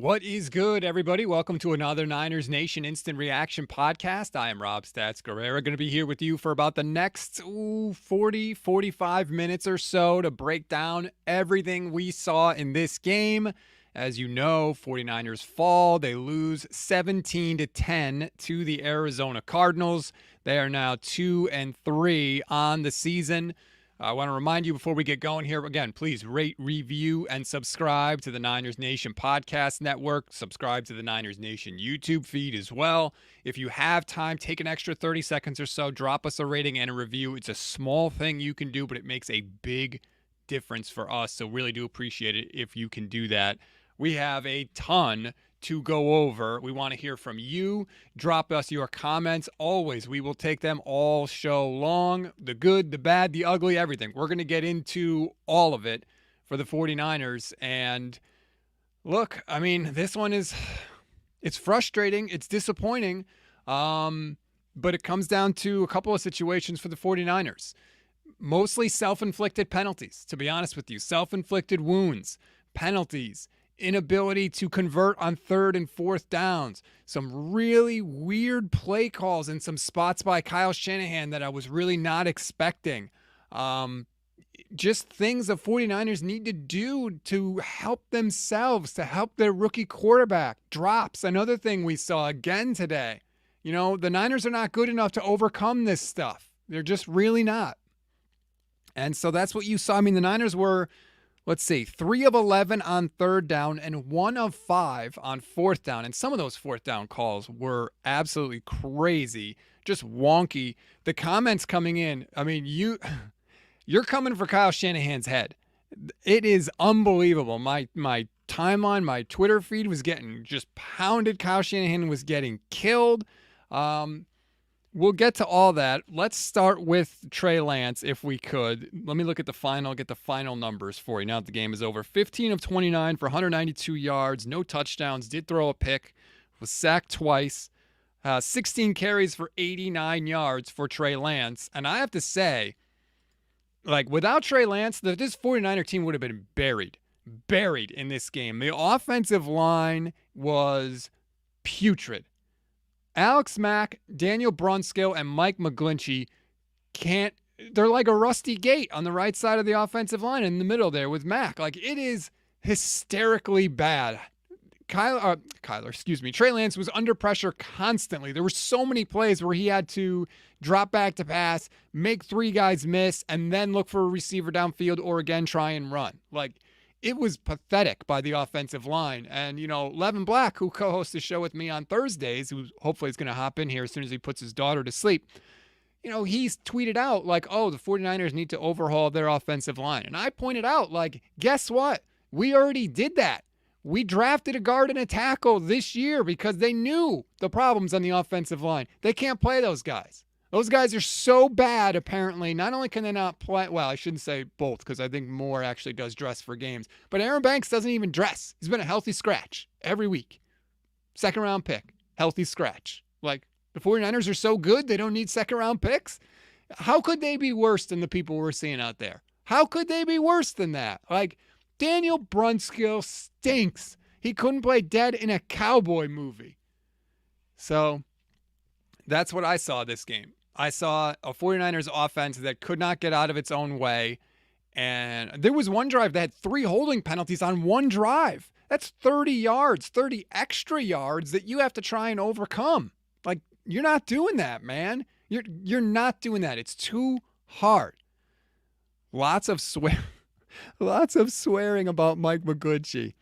What is good, everybody? Welcome to another Niners Nation Instant Reaction podcast. I am Rob Stats Guerrera, going to be here with you for about the next 45 minutes or so to break down everything we saw in this game. As you know, 49ers fall. They lose 17-10 to the Arizona Cardinals. They are now 2-3 on the season. I want to remind you before we get going here, again, please rate, review, and subscribe to the Niners Nation Podcast Network. Subscribe to the Niners Nation YouTube feed as well. If you have time, take an extra 30 seconds or so, drop us a rating and a review. It's a small thing you can do, but it makes a big difference for us. So really do appreciate it if you can do that. We have a ton to go over. We want to hear from you. Drop us your comments. Always, we will take them all show long. The good, the bad, the ugly, everything. We're going to get into all of it for the 49ers. And look, I mean, this one it's frustrating. It's disappointing. But it comes down to a couple of situations for the 49ers. Mostly self-inflicted penalties, to be honest with you. Self-inflicted wounds, penalties, inability to convert on third and fourth downs, some really weird play calls and some spots by Kyle Shanahan that I was really not expecting. Just things the 49ers need to do to help themselves, to help their rookie quarterback. Drops, another thing we saw again today. You know, the Niners are not good enough to overcome this stuff. They're just really not. And so that's what you saw. I mean, the Niners were, let's see, 3 of 11 on third down and 1 of 5 on fourth down. And some of those fourth down calls were absolutely crazy, just wonky. The comments coming in, I mean, you're coming for Kyle Shanahan's head. It is unbelievable. My timeline, my Twitter feed was getting just pounded. Kyle Shanahan was getting killed. We'll get to all that. Let's start with Trey Lance, if we could. Let me look at get the final numbers for you now that the game is over. 15 of 29 for 192 yards, no touchdowns, did throw a pick, was sacked twice, 16 carries for 89 yards for Trey Lance. And I have to say, like, without Trey Lance, this 49er team would have been buried in this game. The offensive line was putrid. Alex Mack, Daniel Brunskill, and Mike McGlinchey they're like a rusty gate on the right side of the offensive line in the middle there with Mack. Like, it is hysterically bad. Trey Lance was under pressure constantly. There were so many plays where he had to drop back to pass, make 3 guys miss, and then look for a receiver downfield or again try and run. Like, it was pathetic by the offensive line. And, you know, Levin Black, who co-hosts the show with me on Thursdays, who hopefully is going to hop in here as soon as he puts his daughter to sleep, you know, he's tweeted out, like, oh, the 49ers need to overhaul their offensive line. And I pointed out, like, guess what? We already did that. We drafted a guard and a tackle this year because they knew the problems on the offensive line. They can't play those guys. Those guys are so bad, apparently. Not only can they not play, well, I shouldn't say both because I think Moore actually does dress for games, but Aaron Banks doesn't even dress. He's been a healthy scratch every week. Second round pick, healthy scratch. Like, the 49ers are so good, they don't need second round picks. How could they be worse than the people we're seeing out there? How could they be worse than that? Like, Daniel Brunskill stinks. He couldn't play dead in a cowboy movie. So that's what I saw this game. I saw a 49ers offense that could not get out of its own way. And there was one drive that had 3 holding penalties on one drive. That's 30 yards, 30 extra yards that you have to try and overcome. Like, you're not doing that, man. You're not doing that. It's too hard. Lots of swearing about Mike McGlinchey.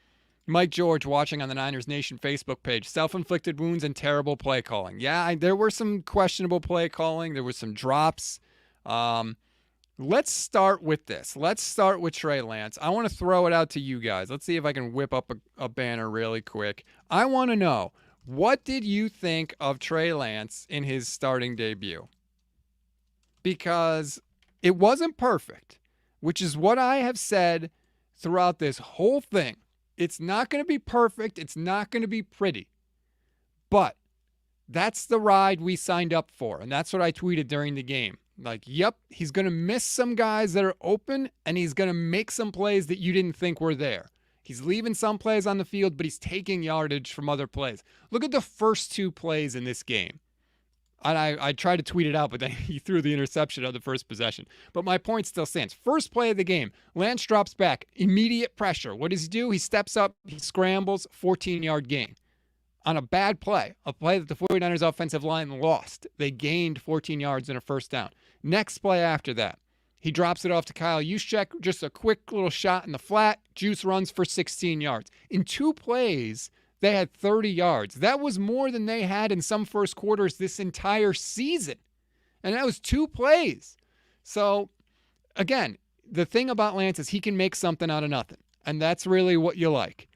Mike George watching on the Niners Nation Facebook page. Self-inflicted wounds and terrible play calling. Yeah, there were some questionable play calling. There was some drops. Let's start with this. Let's start with Trey Lance. I want to throw it out to you guys. Let's see if I can whip up a banner really quick. I want to know, what did you think of Trey Lance in his starting debut? Because it wasn't perfect, which is what I have said throughout this whole thing. It's not going to be perfect. It's not going to be pretty. But that's the ride we signed up for. And that's what I tweeted during the game. Like, yep, he's going to miss some guys that are open, and he's going to make some plays that you didn't think were there. He's leaving some plays on the field, but he's taking yardage from other plays. Look at the first 2 plays in this game. And I tried to tweet it out, but then he threw the interception on the first possession. But my point still stands. First play of the game, Lance drops back, immediate pressure. What does he do? He steps up, he scrambles, 14-yard gain. On a bad play, a play that the 49ers offensive line lost. They gained 14 yards and a first down. Next play after that, he drops it off to Kyle Juszczyk, just a quick little shot in the flat. Juice runs for 16 yards. In 2 plays, they had 30 yards. That was more than they had in some first quarters this entire season. And that was 2 plays. So, again, the thing about Lance is he can make something out of nothing. And that's really what you like.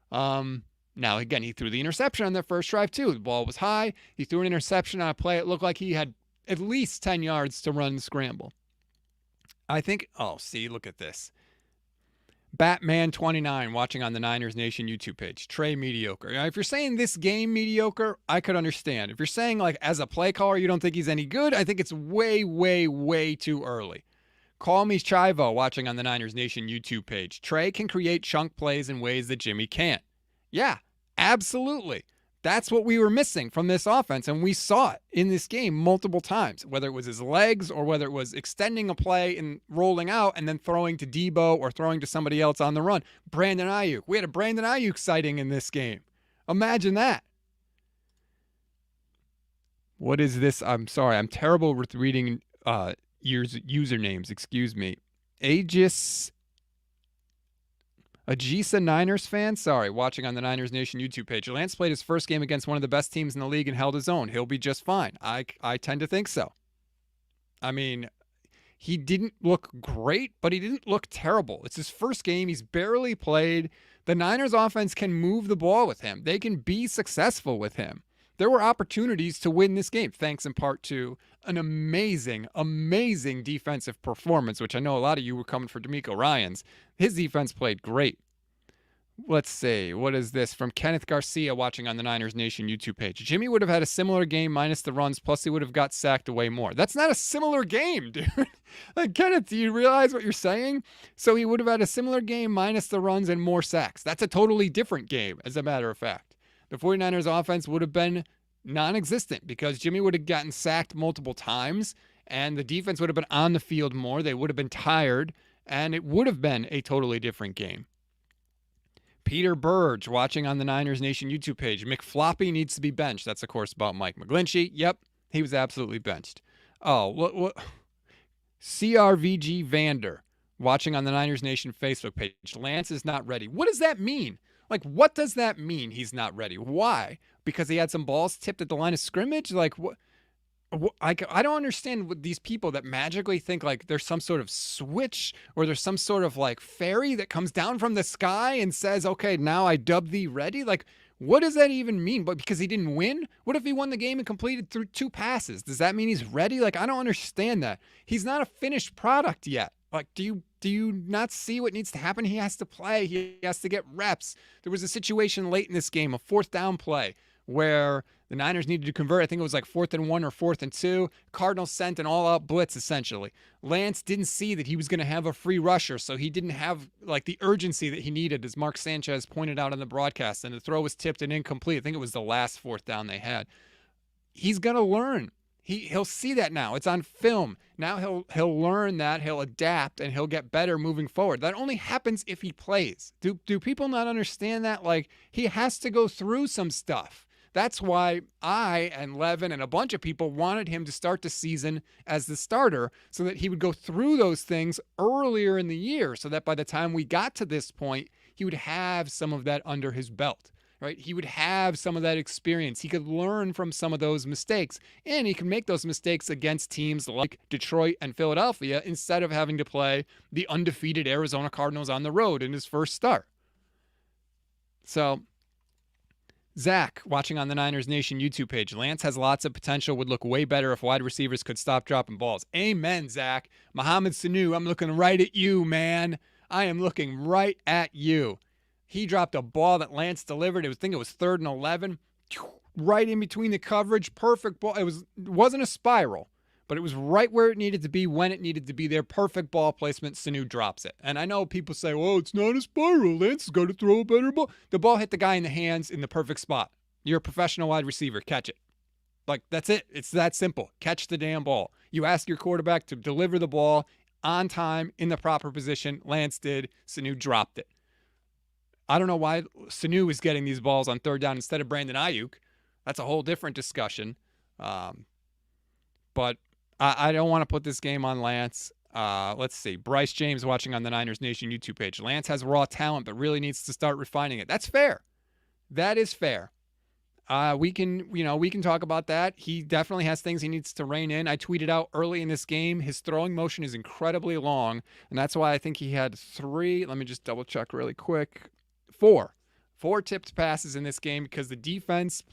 Now, again, he threw the interception on their first drive, too. The ball was high. He threw an interception on a play. It looked like he had at least 10 yards to run the scramble. I think, look at this. Batman29 watching on the Niners Nation YouTube page. Trey mediocre. Now, if you're saying this game mediocre, I could understand. If you're saying, like, as a play caller, you don't think he's any good, I think it's way, way, way too early. Call me Chivo watching on the Niners Nation YouTube page. Trey can create chunk plays in ways that Jimmy can't. Yeah, absolutely. That's what we were missing from this offense, and we saw it in this game multiple times, whether it was his legs or whether it was extending a play and rolling out and then throwing to Debo or throwing to somebody else on the run. Brandon Aiyuk. We had a Brandon Aiyuk sighting in this game. Imagine that. What is this? I'm sorry. I'm terrible with reading usernames. Excuse me. Agisa Niners fan? Sorry, watching on the Niners Nation YouTube page. Lance played his first game against one of the best teams in the league and held his own. He'll be just fine. I tend to think so. I mean, he didn't look great, but he didn't look terrible. It's his first game. He's barely played. The Niners offense can move the ball with him. They can be successful with him. There were opportunities to win this game, thanks in part to an amazing, amazing defensive performance, which I know a lot of you were coming for D'Amico Ryans. His defense played great. Let's see. What is this? From Kenneth Garcia watching on the Niners Nation YouTube page. Jimmy would have had a similar game minus the runs, plus he would have got sacked way more. That's not a similar game, dude. Like, Kenneth, do you realize what you're saying? So he would have had a similar game minus the runs and more sacks. That's a totally different game, as a matter of fact. The 49ers offense would have been non-existent because Jimmy would have gotten sacked multiple times and the defense would have been on the field more. They would have been tired and it would have been a totally different game. Peter Burge watching on the Niners Nation YouTube page. McFloppy needs to be benched. That's, of course, about Mike McGlinchey. Yep, he was absolutely benched. Oh, what? CRVG Vander watching on the Niners Nation Facebook page. Lance is not ready. What does that mean? Like, what does that mean he's not ready? Why? Because he had some balls tipped at the line of scrimmage? Like, what? I don't understand what these people that magically think like there's some sort of switch or there's some sort of like fairy that comes down from the sky and says, okay, now I dub thee ready. Like, what does that even mean? But because he didn't win? What if he won the game and completed through 2 passes? Does that mean he's ready? Like, I don't understand that. He's not a finished product yet. Like, do you not see what needs to happen? He has to play. He has to get reps. There was a situation late in this game, a 4th down play, where the Niners needed to convert. I think it was like 4th and 1 or 4th and 2. Cardinals sent an all-out blitz, essentially. Lance didn't see that he was going to have a free rusher, so he didn't have like the urgency that he needed, as Mark Sanchez pointed out on the broadcast, and the throw was tipped and incomplete. I think it was the last 4th down they had. He's going to learn. He'll see that now. It's on film. Now he'll learn that, he'll adapt, and he'll get better moving forward. That only happens if he plays. Do people not understand that? Like, he has to go through some stuff. That's why I and Levin and a bunch of people wanted him to start the season as the starter so that he would go through those things earlier in the year so that by the time we got to this point, he would have some of that under his belt. Right? He would have some of that experience. He could learn from some of those mistakes, and he can make those mistakes against teams like Detroit and Philadelphia instead of having to play the undefeated Arizona Cardinals on the road in his first start. So, Zach, watching on the Niners Nation YouTube page. Lance has lots of potential, would look way better if wide receivers could stop dropping balls. Amen, Zach. Mohamed Sanu, I'm looking right at you, man. I am looking right at you. He dropped a ball that Lance delivered. I think it was 3rd and 11. Right in between the coverage. Perfect ball. It wasn't a spiral, but it was right where it needed to be when it needed to be there. Perfect ball placement. Sanu drops it. And I know people say, well, it's not a spiral. Lance has got to throw a better ball. The ball hit the guy in the hands in the perfect spot. You're a professional wide receiver. Catch it. Like, that's it. It's that simple. Catch the damn ball. You ask your quarterback to deliver the ball on time in the proper position. Lance did. Sanu dropped it. I don't know why Sanu is getting these balls on third down instead of Brandon Aiyuk. That's a whole different discussion. But I don't want to put this game on Lance. Let's see. Bryce James watching on the Niners Nation YouTube page. Lance has raw talent, but really needs to start refining it. That's fair. That is fair. We can talk about that. He definitely has things he needs to rein in. I tweeted out early in this game, his throwing motion is incredibly long, and that's why I think he had 3. Let me just double check really quick. 4 tipped passes in this game because the defense,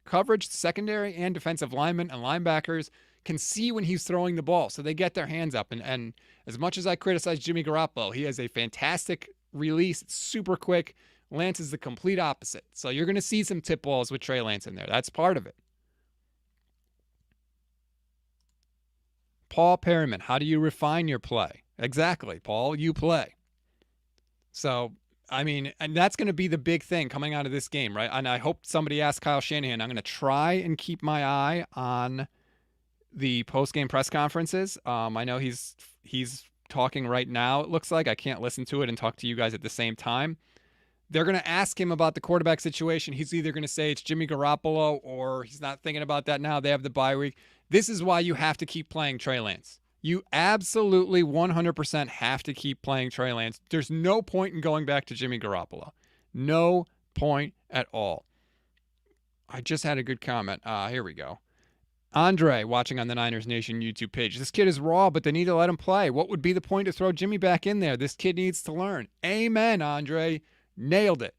coverage, secondary, and defensive linemen and linebackers can see when he's throwing the ball, so they get their hands up. And as much as I criticize Jimmy Garoppolo, he has a fantastic release. It's super quick. Lance is the complete opposite. So you're going to see some tip balls with Trey Lance in there. That's part of it. Paul Perryman, how do you refine your play? Exactly, Paul, you play. So, I mean, and that's going to be the big thing coming out of this game, right? And I hope somebody asks Kyle Shanahan. I'm going to try and keep my eye on the post-game press conferences. I know he's talking right now, it looks like. I can't listen to it and talk to you guys at the same time. They're going to ask him about the quarterback situation. He's either going to say it's Jimmy Garoppolo or he's not thinking about that now. They have the bye week. This is why you have to keep playing Trey Lance. You absolutely 100% have to keep playing Trey Lance. There's no point in going back to Jimmy Garoppolo. No point at all. I just had a good comment. Here we go. Andre, watching on the Niners Nation YouTube page. This kid is raw, but they need to let him play. What would be the point to throw Jimmy back in there? This kid needs to learn. Amen, Andre. Nailed it.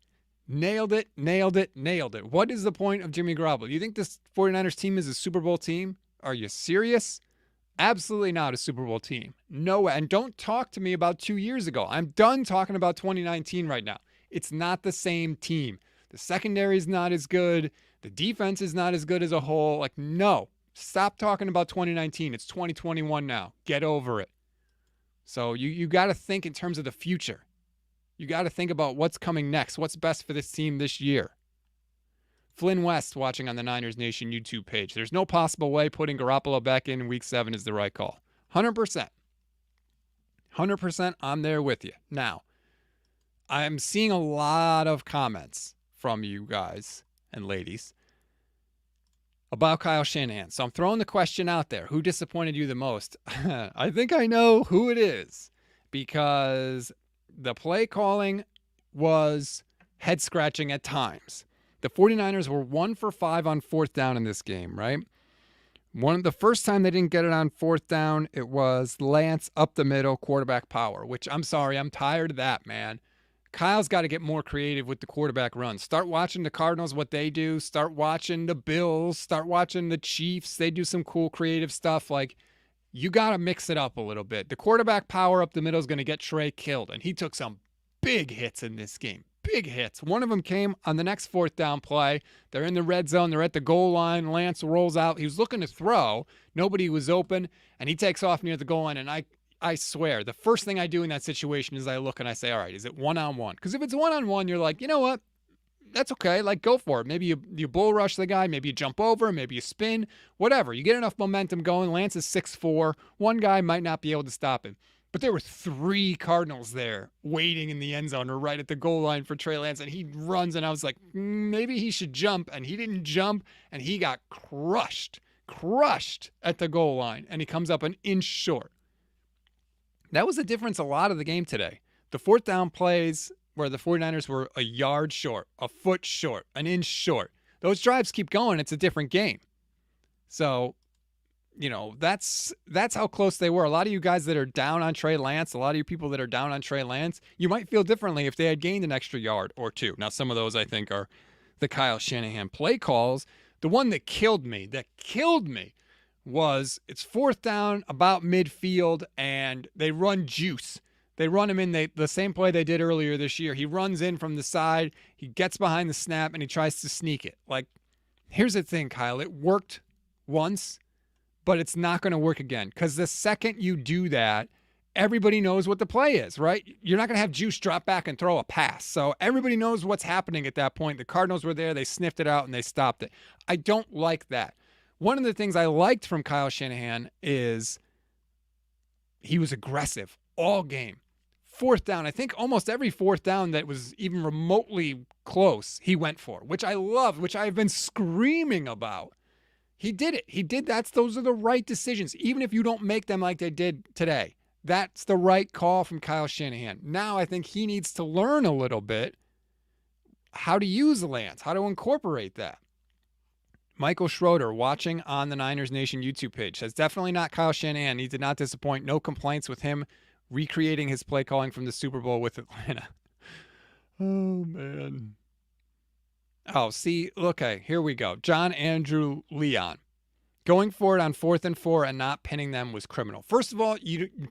Nailed it, nailed it, nailed it. What is the point of Jimmy Garoppolo? Do you think this 49ers team is a Super Bowl team? Are you serious? Absolutely not a Super Bowl team. No way. And don't talk to me about 2 years ago. I'm done talking about 2019 right now. It's not the same team. The secondary is not as good. The defense is not as good as a whole. Like, no. Stop talking about 2019. It's 2021 now. Get over it. So you got to think in terms of the future. You got to think about what's coming next. What's best for this team this year? Flynn West watching on the Niners Nation YouTube page. There's no possible way putting Garoppolo back in week 7 is the right call. 100%. 100% I'm there with you. Now, I'm seeing a lot of comments from you guys and ladies about Kyle Shanahan. So I'm throwing the question out there. Who disappointed you the most? I think I know who it is because the play calling was head-scratching at times. The 49ers were 1 for 5 on 4th down in this game, right? The first time they didn't get it on 4th down, it was Lance up the middle, quarterback power, which I'm sorry, I'm tired of that, man. Kyle's got to get more creative with the quarterback run. Start watching the Cardinals, what they do. Start watching the Bills. Start watching the Chiefs. They do some cool creative stuff. Like, you got to mix it up a little bit. The quarterback power up the middle is going to get Trey killed, and he took some big hits in this game. Big hits. One of them came on the next 4th down play. They're in the red zone. They're at the goal line. Lance rolls out. He was looking to throw. Nobody was open, and he takes off near the goal line, and I swear, the first thing I do in that situation is I look and I say, all right, is it one-on-one? Because if it's one-on-one, you're like, you know what? That's okay. Like, go for it. Maybe you bull rush the guy. Maybe you jump over. Maybe you spin. Whatever. You get enough momentum going. Lance is 6'4". One guy might not be able to stop him. But there were 3 Cardinals there waiting in the end zone or right at the goal line for Trey Lance. And he runs, and I was like, maybe he should jump. And he didn't jump, and he got crushed at the goal line. And he comes up an inch short. That was the difference a lot of the game today. The 4th down plays where the 49ers were a yard short, a foot short, an inch short. Those drives keep going. It's a different game. So, you know, that's how close they were. A lot of you guys that are down on Trey Lance, a lot of you people that are down on Trey Lance, you might feel differently if they had gained an extra yard or 2. Now, some of those I think are the Kyle Shanahan play calls. The one that killed me, was it's 4th down about midfield, and they run juice. They run him in the same play they did earlier this year. He runs in from the side, he gets behind the snap, and he tries to sneak it. Like, here's the thing, Kyle. It worked once, but it's not going to work again because the second you do that, everybody knows what the play is, right? You're not going to have Juice drop back and throw a pass. So everybody knows what's happening at that point. The Cardinals were there, they sniffed it out, and they stopped it. I don't like that. One of the things I liked from Kyle Shanahan is he was aggressive all game. Fourth down, I think almost every fourth down that was even remotely close, he went for, which I loved, which I've been screaming about. He did it. He did that. Those are the right decisions, even if you don't make them like they did today. That's the right call from Kyle Shanahan. Now I think he needs to learn a little bit how to use Lance, how to incorporate that. Michael Schroeder, watching on the Niners Nation YouTube page, says definitely not Kyle Shanahan. He did not disappoint. No complaints with him recreating his play calling from the Super Bowl with Atlanta. Oh, man. Oh, see, okay, here we go. John Andrew Leon. Going for it on 4th and 4 and not pinning them was criminal. First of all,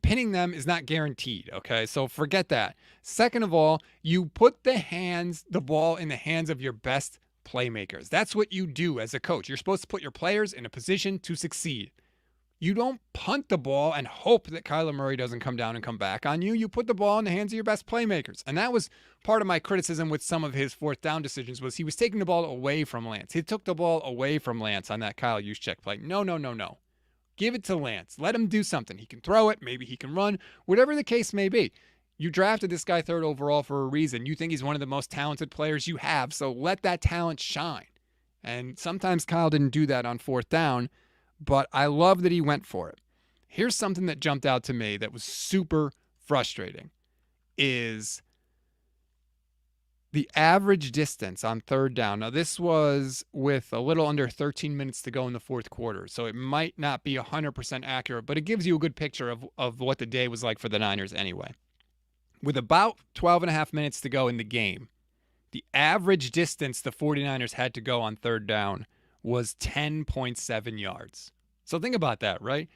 pinning them is not guaranteed, okay? So forget that. Second of all, you put the ball in the hands of your best playmakers. That's what you do as a coach. You're supposed to put your players in a position to succeed. You don't punt the ball and hope that Kyler Murray doesn't come down and come back on you. You put the ball in the hands of your best playmakers. And that was part of my criticism with some of his fourth down decisions was he was taking the ball away from Lance. He took the ball away from Lance on that Kyle Juszczyk play. No. Give it to Lance. Let him do something. He can throw it. Maybe he can run. Whatever the case may be. You drafted this guy 3rd overall for a reason. You think he's one of the most talented players you have, so let that talent shine. And sometimes Kyle didn't do that on 4th down, but I love that he went for it. Here's something that jumped out to me that was super frustrating is the average distance on 3rd down. Now, this was with a little under 13 minutes to go in the 4th quarter, so it might not be 100% accurate, but it gives you a good picture of what the day was like for the Niners anyway. With about 12 and a half minutes to go in the game, the average distance the 49ers had to go on 3rd down was 10.7 yards. So think about that, right?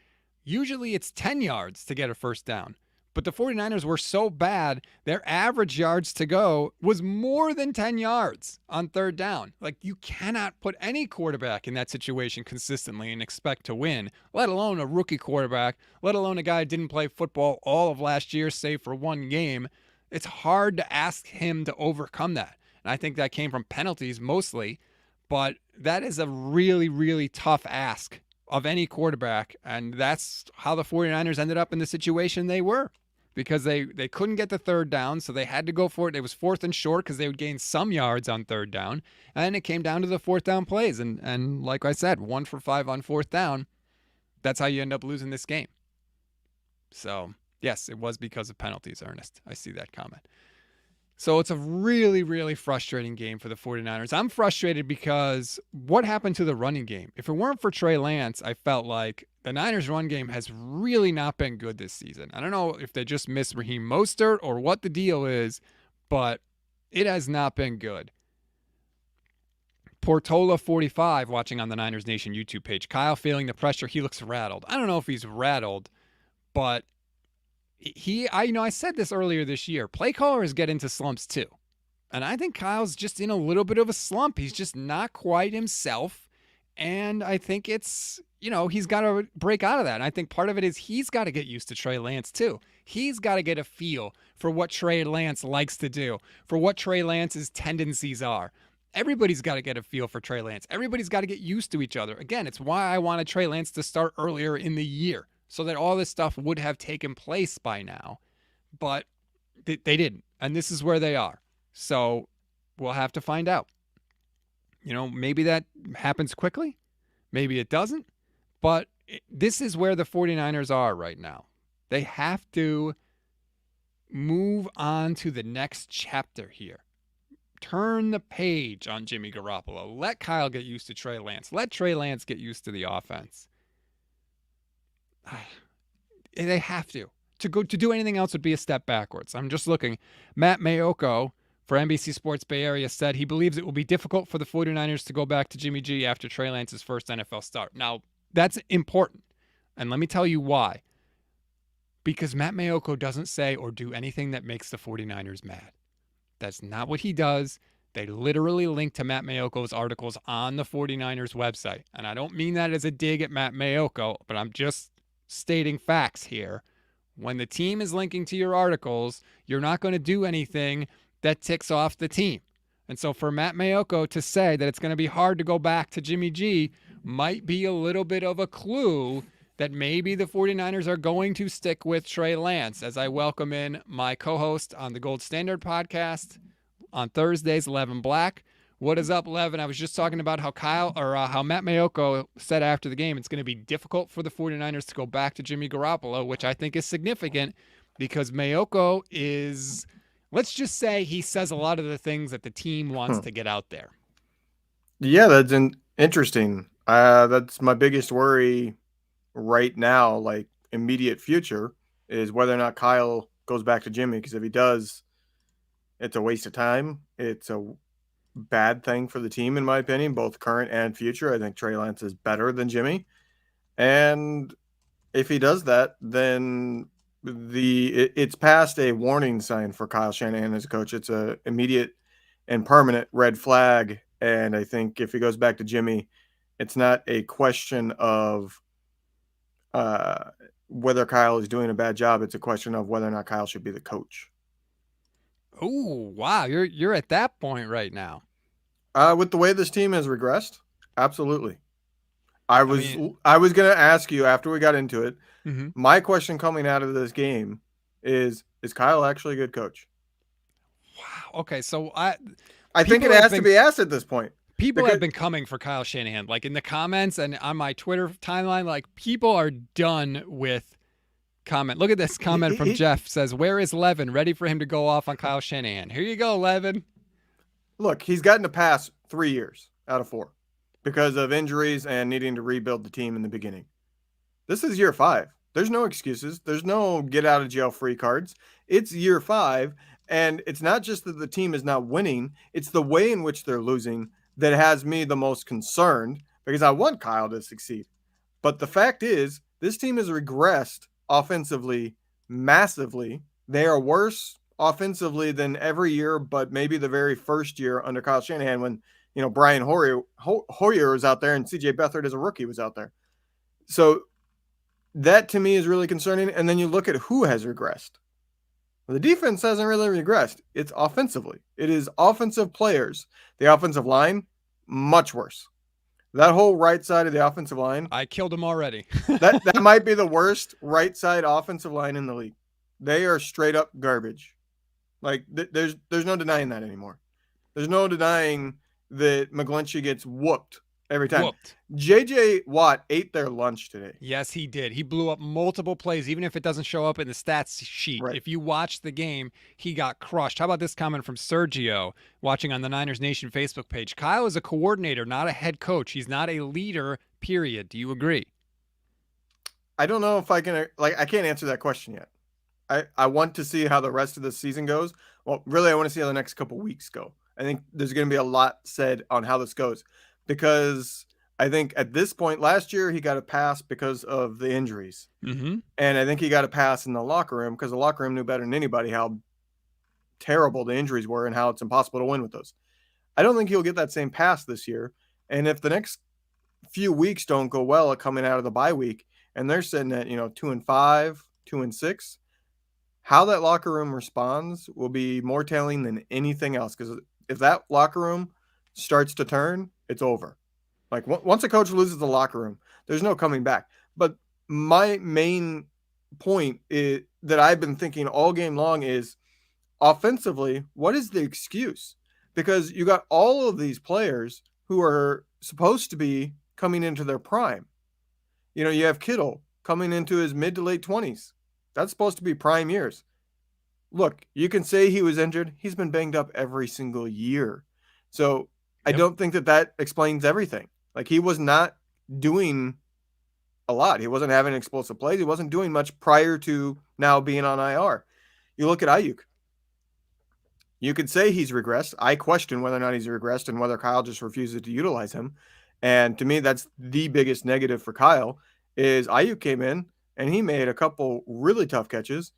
Usually it's 10 yards to get a first down. But the 49ers were so bad, their average yards to go was more than 10 yards on 3rd down. Like, you cannot put any quarterback in that situation consistently and expect to win, let alone a rookie quarterback, let alone a guy who didn't play football all of last year, save for one game. It's hard to ask him to overcome that. And I think that came from penalties mostly, but that is a really, really tough ask of any quarterback. And that's how the 49ers ended up in the situation they were. Because they couldn't get the 3rd down, so they had to go for it. It was 4th and short because they would gain some yards on 3rd down. And it came down to the 4th down plays. And like I said, 1 for 5 on 4th down. That's how you end up losing this game. So, yes, it was because of penalties, Ernest. I see that comment. So it's a really, really frustrating game for the 49ers. I'm frustrated because what happened to the running game? If it weren't for Trey Lance, I felt like the Niners' run game has really not been good this season. I don't know if they just miss Raheem Mostert or what the deal is, but it has not been good. Portola45 watching on the Niners Nation YouTube page. Kyle feeling the pressure. He looks rattled. I don't know if he's rattled, but I said this earlier this year. Play callers get into slumps too. And I think Kyle's just in a little bit of a slump. He's just not quite himself. And I think it's, he's got to break out of that. And I think part of it is he's got to get used to Trey Lance too. He's got to get a feel for what Trey Lance likes to do, for what Trey Lance's tendencies are. Everybody's got to get a feel for Trey Lance. Everybody's got to get used to each other. Again, it's why I wanted Trey Lance to start earlier in the year so that all this stuff would have taken place by now. But they didn't. And this is where they are. So we'll have to find out. Maybe that happens quickly. Maybe it doesn't. But this is where the 49ers are right now. They have to move on to the next chapter here. Turn the page on Jimmy Garoppolo. Let Kyle get used to Trey Lance. Let Trey Lance get used to the offense. They have to. To do anything else would be a step backwards. I'm just looking. Matt Mayoko for NBC Sports Bay Area said he believes it will be difficult for the 49ers to go back to Jimmy G after Trey Lance's first NFL start. Now, that's important. And let me tell you why. Because Matt Mayoko doesn't say or do anything that makes the 49ers mad. That's not what he does. They literally link to Matt Mayoko's articles on the 49ers website. And I don't mean that as a dig at Matt Mayoko, but I'm just stating facts here. When the team is linking to your articles, you're not going to do anything that ticks off the team. And so for Matt Mayoko to say that it's going to be hard to go back to Jimmy G might be a little bit of a clue that maybe the 49ers are going to stick with Trey Lance. As I welcome in my co-host on the Gold Standard podcast on Thursdays, Levin Black. What is up, Levin? I was just talking about how how Matt Mayoko said after the game it's going to be difficult for the 49ers to go back to Jimmy Garoppolo, which I think is significant because Mayoko is, let's just say he says a lot of the things that the team wants to get out there. Yeah, that's interesting. That's my biggest worry right now, like immediate future, is whether or not Kyle goes back to Jimmy. Because if he does, it's a waste of time. It's a bad thing for the team, in my opinion, both current and future. I think Trey Lance is better than Jimmy. And if he does that, then it's past a warning sign for Kyle Shanahan as a coach. It's a immediate and permanent red flag. And I think if he goes back to Jimmy, it's not a question of whether Kyle is doing a bad job. It's a question of whether or not Kyle should be the coach. Oh, wow. You're at that point right now. With the way this team has regressed, absolutely. I was going to ask you after we got into it. Mm-hmm. My question coming out of this game is Kyle actually a good coach? Wow. Okay, so I think it has to be asked at this point. People have been coming for Kyle Shanahan, like in the comments and on my Twitter timeline. Like people are done with comment. Look at this comment from Jeff. Says, "Where is Levin? Ready for him to go off on Kyle Shanahan." Here you go, Levin. Look, he's gotten a pass 3 years out of 4 because of injuries and needing to rebuild the team in the beginning. This is year 5. There's no excuses. There's no get out of jail free cards. It's year 5, and it's not just that the team is not winning, it's the way in which they're losing that has me the most concerned, because I want Kyle to succeed. But the fact is, this team has regressed offensively massively. They are worse offensively than every year, but maybe the very first year under Kyle Shanahan when, Brian Hoyer was out there and CJ Beathard as a rookie was out there. So that to me is really concerning. And then you look at who has regressed. The defense hasn't really regressed. It's offensively. It is offensive players. The offensive line, much worse. That whole right side of the offensive line. I killed him already. that might be the worst right side offensive line in the league. They are straight up garbage. Like there's no denying that anymore. There's no denying that McGlinchey gets whooped every time. J.J. Watt ate their lunch today. Yes, he did. He blew up multiple plays, even if it doesn't show up in the stats sheet. Right. If you watch the game, he got crushed. How about this comment from Sergio, watching on the Niners Nation Facebook page? Kyle is a coordinator, not a head coach. He's not a leader, period. Do you agree? I don't know if I can, I can't answer that question yet. I want to see how the rest of the season goes. Well, really, I want to see how the next couple weeks go. I think there's going to be a lot said on how this goes. Because I think at this point last year, he got a pass because of the injuries. Mm-hmm. And I think he got a pass in the locker room because the locker room knew better than anybody how terrible the injuries were and how it's impossible to win with those. I don't think he'll get that same pass this year. And if the next few weeks don't go well at coming out of the bye week and they're sitting at, 2-5, 2-6, how that locker room responds will be more telling than anything else. Because if that locker room starts to turn, it's over. Like once a coach loses the locker room, there's no coming back. But my main point is that I've been thinking all game long is offensively, what is the excuse? Because you got all of these players who are supposed to be coming into their prime. You have Kittle coming into his mid to late 20s. That's supposed to be prime years. Look, you can say he was injured. He's been banged up every single year. So I don't think that explains everything. Like he was not doing a lot. He wasn't having explosive plays. He wasn't doing much prior to now being on IR. You look at Aiyuk. You could say he's regressed. I question whether or not he's regressed and whether Kyle just refuses to utilize him. And to me, that's the biggest negative for Kyle is Aiyuk came in and he made a couple really tough catches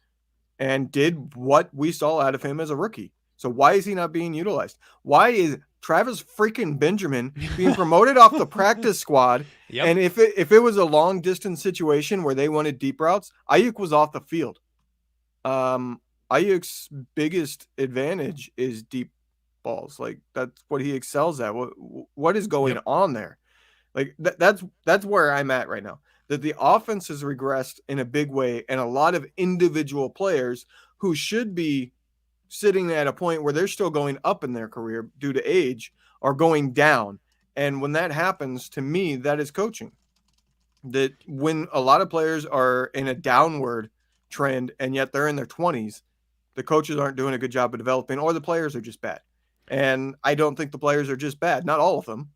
and did what we saw out of him as a rookie. So why is he not being utilized? Why is Travis freaking Benjamin being promoted off the practice squad? Yep. And if it was a long distance situation where they wanted deep routes, Aiyuk was off the field. Aiyuk's biggest advantage is deep balls. Like that's what he excels at. What is going on there? Like that's where I'm at right now. That the offense has regressed in a big way, and a lot of individual players who should be sitting at a point where they're still going up in their career due to age are going down. And when that happens, to me, that is coaching. That when a lot of players are in a downward trend and yet they're in their 20s, the coaches aren't doing a good job of developing, or the players are just bad. And I don't think the players are just bad, not all of them.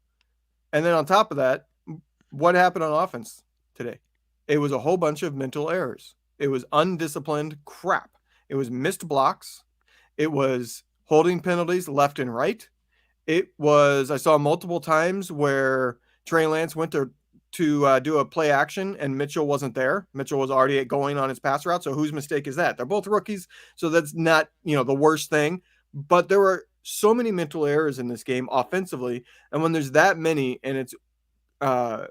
And then on top of that, what happened on offense today? It was a whole bunch of mental errors. It was undisciplined crap. It was missed blocks. It was holding penalties left and right. It was, I saw multiple times where Trey Lance went to do a play action and Mitchell wasn't there. Mitchell was already going on his pass route. So whose mistake is that? They're both rookies. So that's not, the worst thing. But there were so many mental errors in this game offensively. And when there's that many, and it's the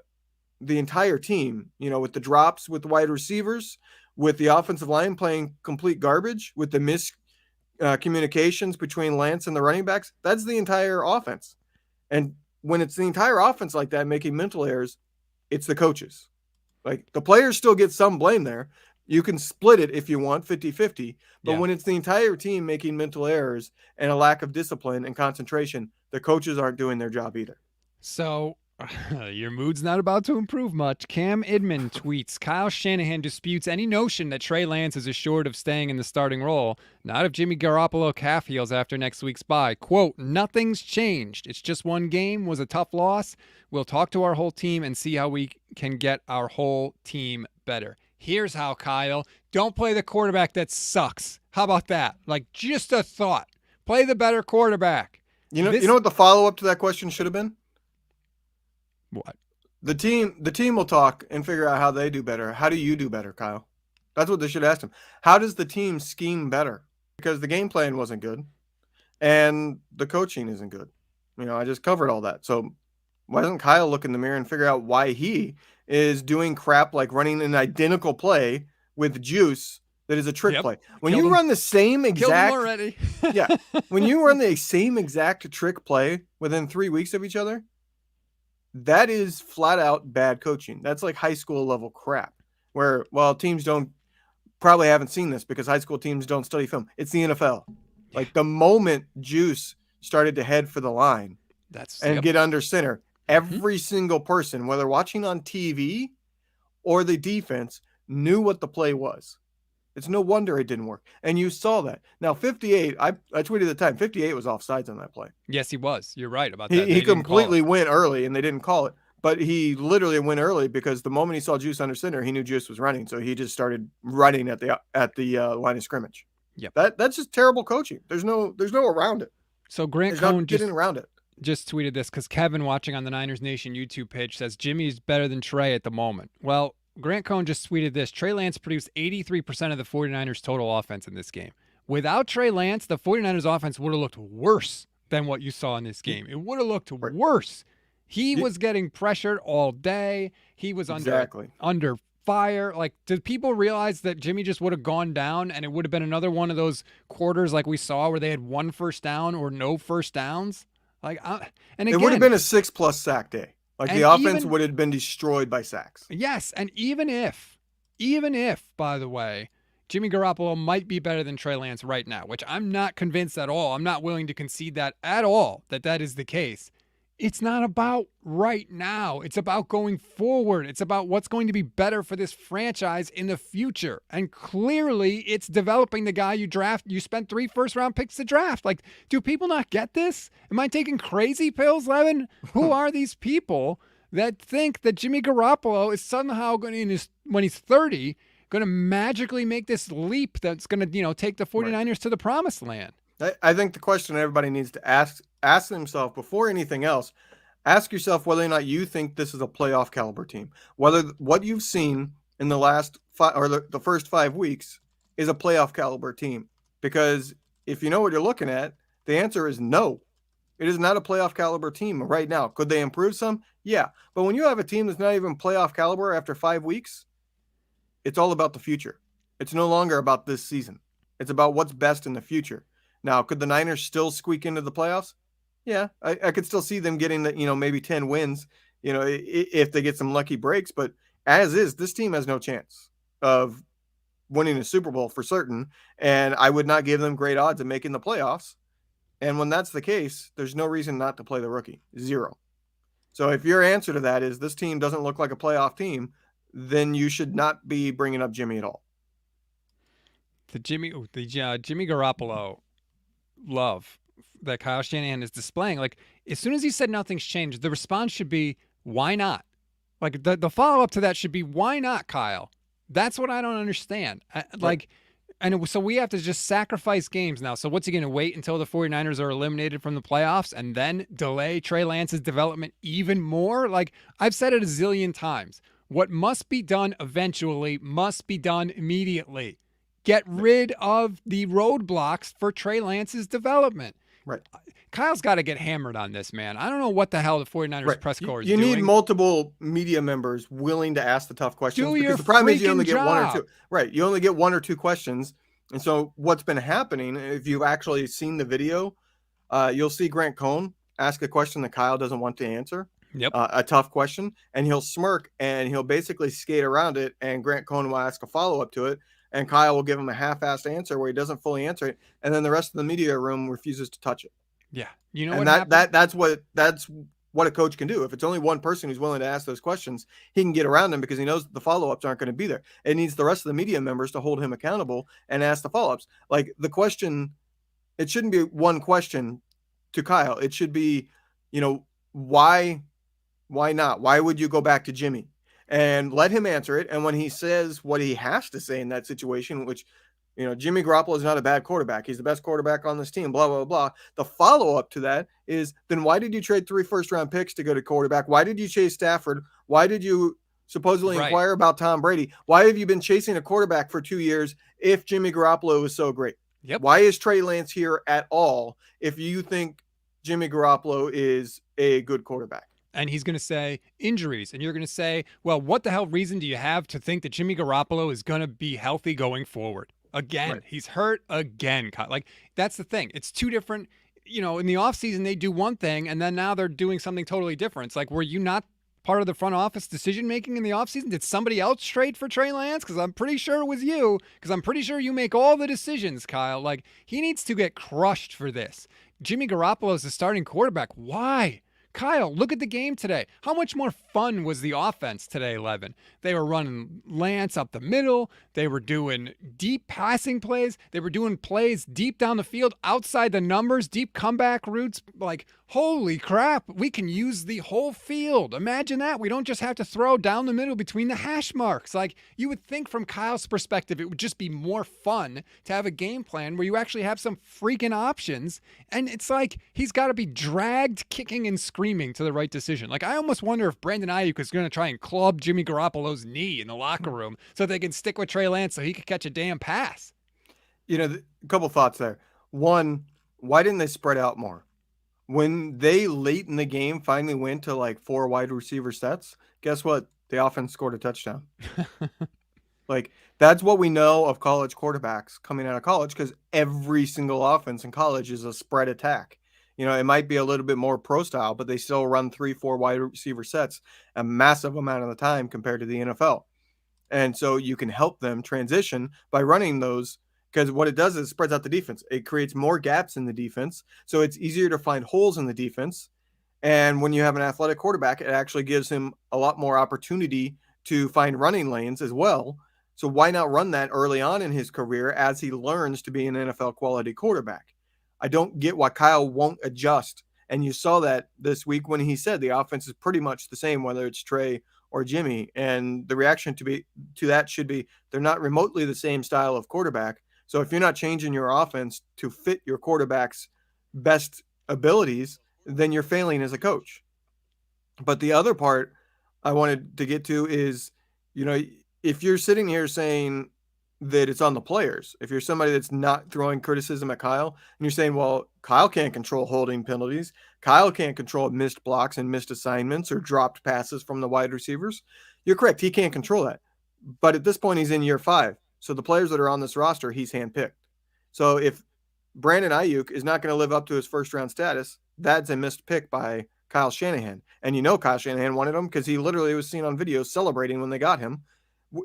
entire team, with the drops with the wide receivers, with the offensive line playing complete garbage, with the miscommunications between Lance and the running backs, that's the entire offense. And when it's the entire offense like that making mental errors, it's the coaches. Like the players still get some blame there. You can split it if you want 50-50, but when it's the entire team making mental errors and a lack of discipline and concentration, the coaches aren't doing their job either. So your mood's not about to improve much. Cam Idman tweets, Kyle Shanahan disputes any notion that Trey Lance is assured of staying in the starting role. Not if Jimmy Garoppolo calf heals after next week's bye. Quote, nothing's changed. It's just one game, was a tough loss. We'll talk to our whole team and see how we can get our whole team better. Here's how, Kyle. Don't play the quarterback that sucks. How about that? Like, just a thought. Play the better quarterback. You know what the follow-up to that question should have been? What? The team will talk and figure out how they do better. How do you do better, Kyle? That's what they should ask him. How does the team scheme better? Because the game plan wasn't good and the coaching isn't good. I just covered all that. So why doesn't Kyle look in the mirror and figure out why he is doing crap like running an identical play with juice that is a trick play? When you run the same exact already. When you run the same exact trick play within 3 weeks of each other, that is flat out bad coaching. That's like high school level crap where, teams probably haven't seen this because high school teams don't study film. It's the NFL. Like the moment Juice started to head for the line and get under center, every single person, whether watching on TV or the defense, knew what the play was. It's no wonder it didn't work. And you saw that. Now, 58, I tweeted at the time, 58 was offsides on that play. Yes, he was. You're right about that. He completely went early, and they didn't call it. But he literally went early because the moment he saw Juice under center, he knew Juice was running. So he just started running at the line of scrimmage. Yep. That's just terrible coaching. There's no around it. So Grant Cohn just tweeted this because Kevin watching on the Niners Nation YouTube page says Jimmy's better than Trey at the moment. Well, Grant Cohn just tweeted this. Trey Lance produced 83% of the 49ers total offense in this game. Without Trey Lance, the 49ers offense would have looked worse than what you saw in this game. It would have looked worse. He was getting pressured all day. He was under fire. Like, did people realize that Jimmy just would have gone down and it would have been another one of those quarters like we saw where they had one first down or no first downs? Like, and again, it would have been a 6+ sack day. Like the offense would have been destroyed by sacks. Yes, and even if, by the way, Jimmy Garoppolo might be better than Trey Lance right now, which I'm not convinced at all. I'm not willing to concede that at all, that is the case. It's not about right now. It's about going forward. It's about what's going to be better for this franchise in the future. And clearly, it's developing the guy you draft. You spent 3 first-round picks to draft. Like, do people not get this? Am I taking crazy pills, Levin? Who are these people that think that Jimmy Garoppolo is somehow going to, when he's 30, going to magically make this leap that's going to, take the 49ers to the promised land? I think the question everybody needs to ask themselves before anything else, ask yourself whether or not you think this is a playoff caliber team. Whether what you've seen in the last the first 5 weeks is a playoff caliber team. Because if you know what you're looking at, The answer is no. It is not a playoff caliber team right now. Could they improve some? Yeah. But when you have a team that's not even playoff caliber after 5 weeks, it's all about the future. It's no longer about this season. It's about what's best in the future. Now, could the Niners still squeak into the playoffs? Yeah, I could still see them getting maybe 10 wins, if they get some lucky breaks. But as is, this team has no chance of winning a Super Bowl for certain. And I would not give them great odds of making the playoffs. And when that's the case, there's no reason not to play the rookie. Zero. So if your answer to that is this team doesn't look like a playoff team, then you should not be bringing up Jimmy at all. The Jimmy Garoppolo love that Kyle Shanahan is displaying. Like, as soon as he said nothing's changed, the response should be, why not? Like, the follow up to that should be, why not, Kyle? That's what I don't understand. Right. So we have to just sacrifice games now. So what's he going to wait until the 49ers are eliminated from the playoffs and then delay Trey Lance's development even more? Like, I've said it a zillion times. What must be done eventually must be done immediately. Get rid of the roadblocks for Trey Lance's development. Right. Kyle's got to get hammered on this, man. I don't know what the hell the 49ers Right. press corps is You doing. need multiple media members willing to ask the tough questions, Do because your the problem is you only freaking get one or job. two. Right. You only get one or two questions. And so what's been happening, if you've actually seen the video, you'll see Grant Cohn ask a question that Kyle doesn't want to answer. Yep. A tough question, and he'll smirk and he'll basically skate around it, and Grant Cohn will ask a follow-up to it, and Kyle will give him a half-assed answer where he doesn't fully answer it, and then the rest of the media room refuses to touch it. Yeah. You know And what happened? that's what a coach can do. If it's only one person who's willing to ask those questions, he can get around them because he knows the follow-ups aren't going to be there. It needs the rest of the media members to hold him accountable and ask the follow-ups. Like, the question, it shouldn't be one question to Kyle. It should be, why not? Why would you go back to Jimmy? And let him answer it. And when he says what he has to say in that situation, which, Jimmy Garoppolo is not a bad quarterback. He's the best quarterback on this team, blah, blah, blah. The follow-up to that is, then why did you trade 3 first-round picks to go to quarterback? Why did you chase Stafford? Why did you supposedly inquire about Tom Brady? Why have you been chasing a quarterback for 2 years if Jimmy Garoppolo is so great? Yep. Why is Trey Lance here at all if you think Jimmy Garoppolo is a good quarterback? And he's going to say injuries. And you're going to say, well, what the hell reason do you have to think that Jimmy Garoppolo is going to be healthy going forward? Again, Right. He's hurt again. Like, that's the thing. It's two different, in the offseason, they do one thing, and then now they're doing something totally different. It's like, were you not part of the front office decision-making in the offseason? Did somebody else trade for Trey Lance? Because I'm pretty sure it was you, because I'm pretty sure you make all the decisions, Kyle. Like, he needs to get crushed for this. Jimmy Garoppolo is the starting quarterback. Why? Kyle, look at the game today. How much more fun was the offense today, Levin? They were running Lance up the middle. They were doing deep passing plays. They were doing plays deep down the field, outside the numbers, deep comeback routes. Like, holy crap, we can use the whole field. Imagine that. We don't just have to throw down the middle between the hash marks. Like, you would think from Kyle's perspective, it would just be more fun to have a game plan where you actually have some freaking options. And it's like he's got to be dragged, kicking and screaming to the right decision. Like, I almost wonder if Brandon Aiyuk is going to try and club Jimmy Garoppolo's knee in the locker room so they can stick with Trey Lance so he could catch a damn pass. A couple thoughts there. One, why didn't they spread out more? When they late in the game finally went to like 4 wide receiver sets, guess what? The offense scored a touchdown. Like, that's what we know of college quarterbacks coming out of college, because every single offense in college is a spread attack. It might be a little bit more pro style, but they still run 3-4 wide receiver sets a massive amount of the time compared to the NFL. And so you can help them transition by running those, because what it does is it spreads out the defense. It creates more gaps in the defense, so it's easier to find holes in the defense. And when you have an athletic quarterback, it actually gives him a lot more opportunity to find running lanes as well. So why not run that early on in his career as he learns to be an NFL quality quarterback? I don't get why Kyle won't adjust. And you saw that this week when he said the offense is pretty much the same, whether it's Trey or Jimmy. And the reaction to that should be, they're not remotely the same style of quarterback. So if you're not changing your offense to fit your quarterback's best abilities, then you're failing as a coach. But the other part I wanted to get to is, if you're sitting here saying that it's on the players, if you're somebody that's not throwing criticism at Kyle and you're saying, well, Kyle can't control holding penalties. Kyle can't control missed blocks and missed assignments or dropped passes from the wide receivers. You're correct. He can't control that. But at this point, he's in year 5. So the players that are on this roster, he's handpicked. So if Brandon Aiyuk is not going to live up to his first round status, that's a missed pick by Kyle Shanahan. And you know Kyle Shanahan wanted him because he literally was seen on video celebrating when they got him.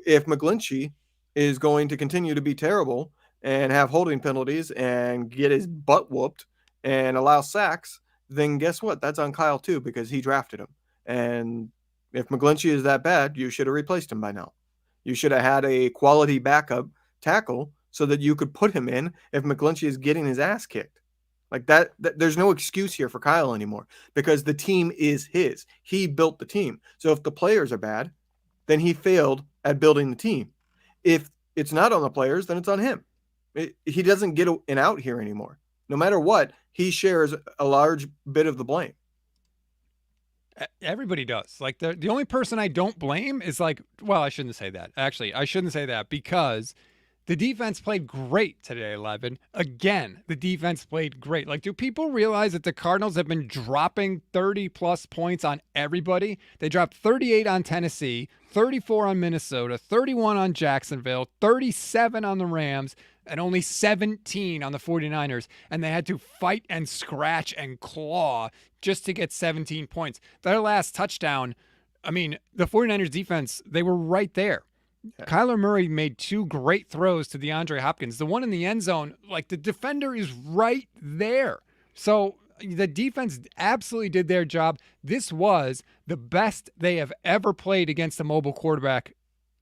If McGlinchey is going to continue to be terrible and have holding penalties and get his butt whooped and allow sacks, then guess what? That's on Kyle too because he drafted him. And if McGlinchey is that bad, you should have replaced him by now. You should have had a quality backup tackle so that you could put him in if McGlinchey is getting his ass kicked. Like that, there's no excuse here for Kyle anymore because the team is his. He built the team. So if the players are bad, then he failed at building the team. If it's not on the players, then it's on him. He doesn't get an out here anymore. No matter what, he shares a large bit of the blame. Everybody does. Like the only person I don't blame is like, well, I shouldn't say that. Actually, I shouldn't say that because the defense played great today, 11. Again, the defense played great. Like, do people realize that the Cardinals have been dropping 30-plus points on everybody? They dropped 38 on Tennessee, 34 on Minnesota, 31 on Jacksonville, 37 on the Rams, and only 17 on the 49ers. And they had to fight and scratch and claw just to get 17 points. Their last touchdown, I mean, the 49ers defense, they were right there. Yeah. Kyler Murray made 2 great throws to DeAndre Hopkins. The one in the end zone, like the defender is right there. So the defense absolutely did their job. This was the best they have ever played against a mobile quarterback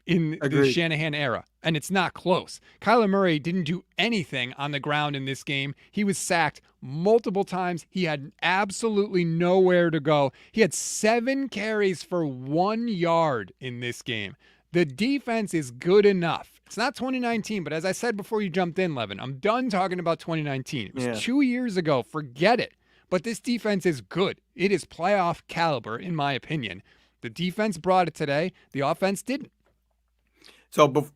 in the Shanahan era. And it's not close. Kyler Murray didn't do anything on the ground in this game. He was sacked multiple times. He had absolutely nowhere to go. He had 7 carries for 1 yard in this game. The defense is good enough. It's not 2019, but as I said before you jumped in, Levin, I'm done talking about 2019. It was 2 years ago. Forget it. But this defense is good. It is playoff caliber, in my opinion. The defense brought it today. The offense didn't. So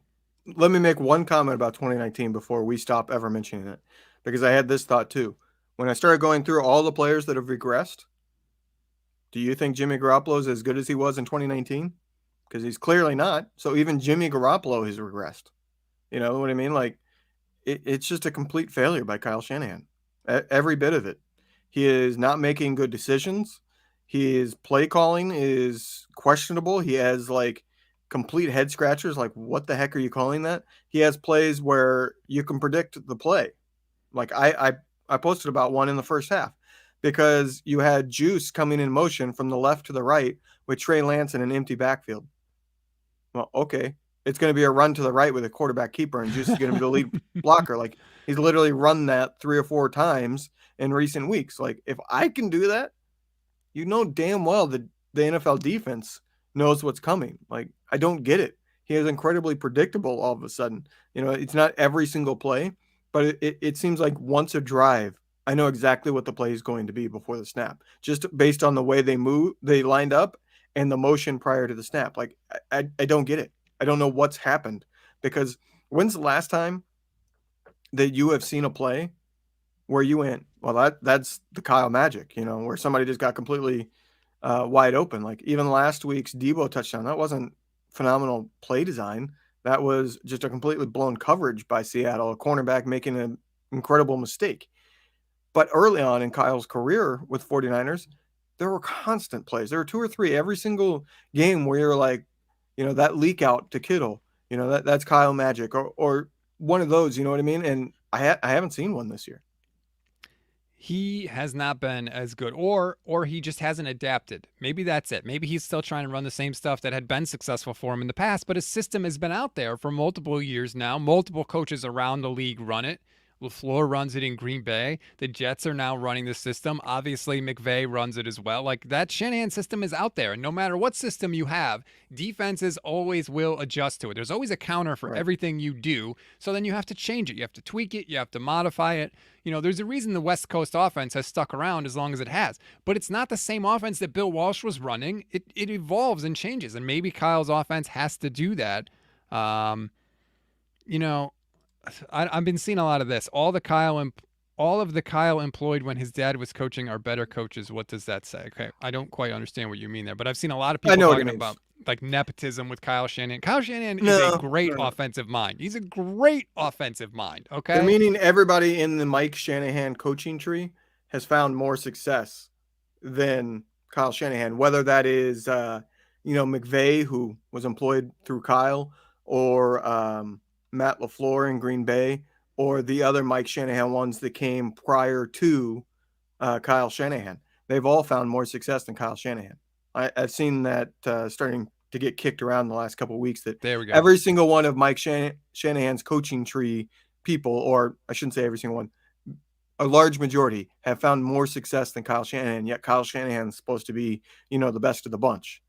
let me make one comment about 2019 before we stop ever mentioning it, because I had this thought too. When I started going through all the players that have regressed, do you think Jimmy Garoppolo is as good as he was in 2019? Because he's clearly not. So even Jimmy Garoppolo has regressed. You know what I mean? Like, it's just a complete failure by Kyle Shanahan. Every bit of it. He is not making good decisions. His play calling is questionable. He has, like, complete head scratchers. Like, what the heck are you calling that? He has plays where you can predict the play. Like, I posted about one in the first half because you had Juice coming in motion from the left to the right with Trey Lance in an empty backfield. Well, okay. It's going to be a run to the right with a quarterback keeper, and Juice is going to be the lead blocker. Like, he's literally run that 3 or 4 times in recent weeks. Like, if I can do that, you know damn well that the NFL defense knows what's coming. Like, I don't get it. He is incredibly predictable all of a sudden. You know, it's not every single play, but it seems like once a drive, I know exactly what the play is going to be before the snap, just based on the way they lined up and the motion prior to the snap. Like, I don't get it. I don't know what's happened, because when's the last time that you have seen a play where you went, well, that's the Kyle magic, you know, where somebody just got completely wide open. Like, even last week's Debo touchdown, that wasn't phenomenal play design. That was just a completely blown coverage by Seattle, a cornerback making an incredible mistake. But early on in Kyle's career with 49ers, there were constant plays. There were 2 or 3 every single game where you're like, you know, that leak out to Kittle, you know, that's Kyle magic, or one of those, you know what I mean? And I haven't seen one this year. He has not been as good, or he just hasn't adapted. Maybe that's it. Maybe he's still trying to run the same stuff that had been successful for him in the past, but his system has been out there for multiple years now. Multiple coaches around the league run it. LaFleur runs it in Green Bay. The Jets are now running the system. Obviously, McVay runs it as well. Like, that Shanahan system is out there. And no matter what system you have, defenses always will adjust to it. There's always a counter for everything you do. So then you have to change it. You have to tweak it. You have to modify it. You know, there's a reason the West Coast offense has stuck around as long as it has. But it's not the same offense that Bill Walsh was running. It evolves and changes. And maybe Kyle's offense has to do that. You know, I've been seeing a lot of this. All the Kyle All of the Kyle employed when his dad was coaching are better coaches. What does that say? Okay, I don't quite understand what you mean there, but I've seen a lot of I people know what he talking means. about like nepotism with Kyle Shanahan. Kyle Shanahan is a No, great no. offensive mind. He's a great offensive mind. They're Okay. meaning everybody in the Mike Shanahan coaching tree has found more success than Kyle Shanahan, whether that is, McVay, who was employed through Kyle, or Matt LaFleur in Green Bay, or the other Mike Shanahan ones that came prior to Kyle Shanahan. They've all found more success than Kyle Shanahan. I've seen that starting to get kicked around the last couple of weeks, that There we go. every single one of Mike Shanahan's coaching tree people, or I shouldn't say every single one, a large majority have found more success than Kyle Shanahan, yet Kyle Shanahan's supposed to be, the best of the bunch.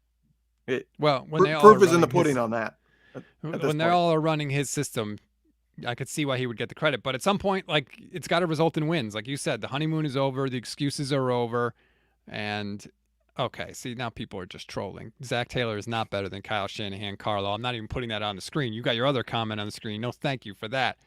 Well, when they all are Proof is in the running pudding his, on that at this when they point. all are running his system, I could see why he would get the credit. But at some point, like it's got to result in wins. Like you said, the honeymoon is over, the excuses are over, and okay, see now people are just trolling. Zach Taylor is not better than Kyle Shanahan, Carlo. I'm not even putting that on the screen. You got your other comment on the screen. No, thank you for that.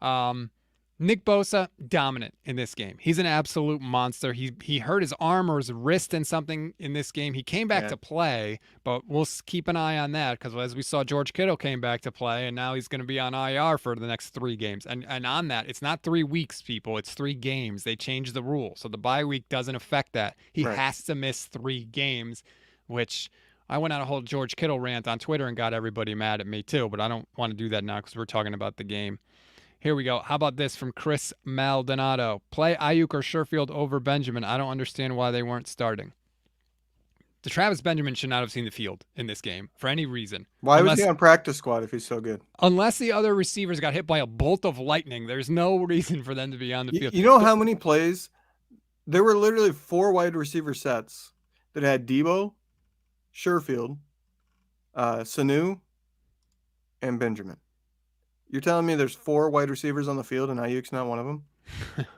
Um, Nick Bosa, dominant in this game. He's an absolute monster. He hurt his arm or his wrist in something in this game. He came back Yeah. to play, but we'll keep an eye on that because as we saw, George Kittle came back to play, and now he's going to be on IR for the next 3 games. And on that, it's not 3 weeks, people. It's 3 games. They changed the rule, so the bye week doesn't affect that. He Right. has to miss 3 games, which I went on a whole George Kittle rant on Twitter and got everybody mad at me too, but I don't want to do that now because we're talking about the game. Here we go. How about this from Chris Maldonado? Play Aiyuk or Sherfield over Benjamin. I don't understand why they weren't starting. The Travis Benjamin should not have seen the field in this game for any reason. Why was he on practice squad if he's so good? Unless the other receivers got hit by a bolt of lightning, there's no reason for them to be on the field. You know how many plays? There were literally 4 wide receiver sets that had Debo, Sherfield, Sanu, and Benjamin. You're telling me there's 4 wide receivers on the field and Aiyuk's not one of them?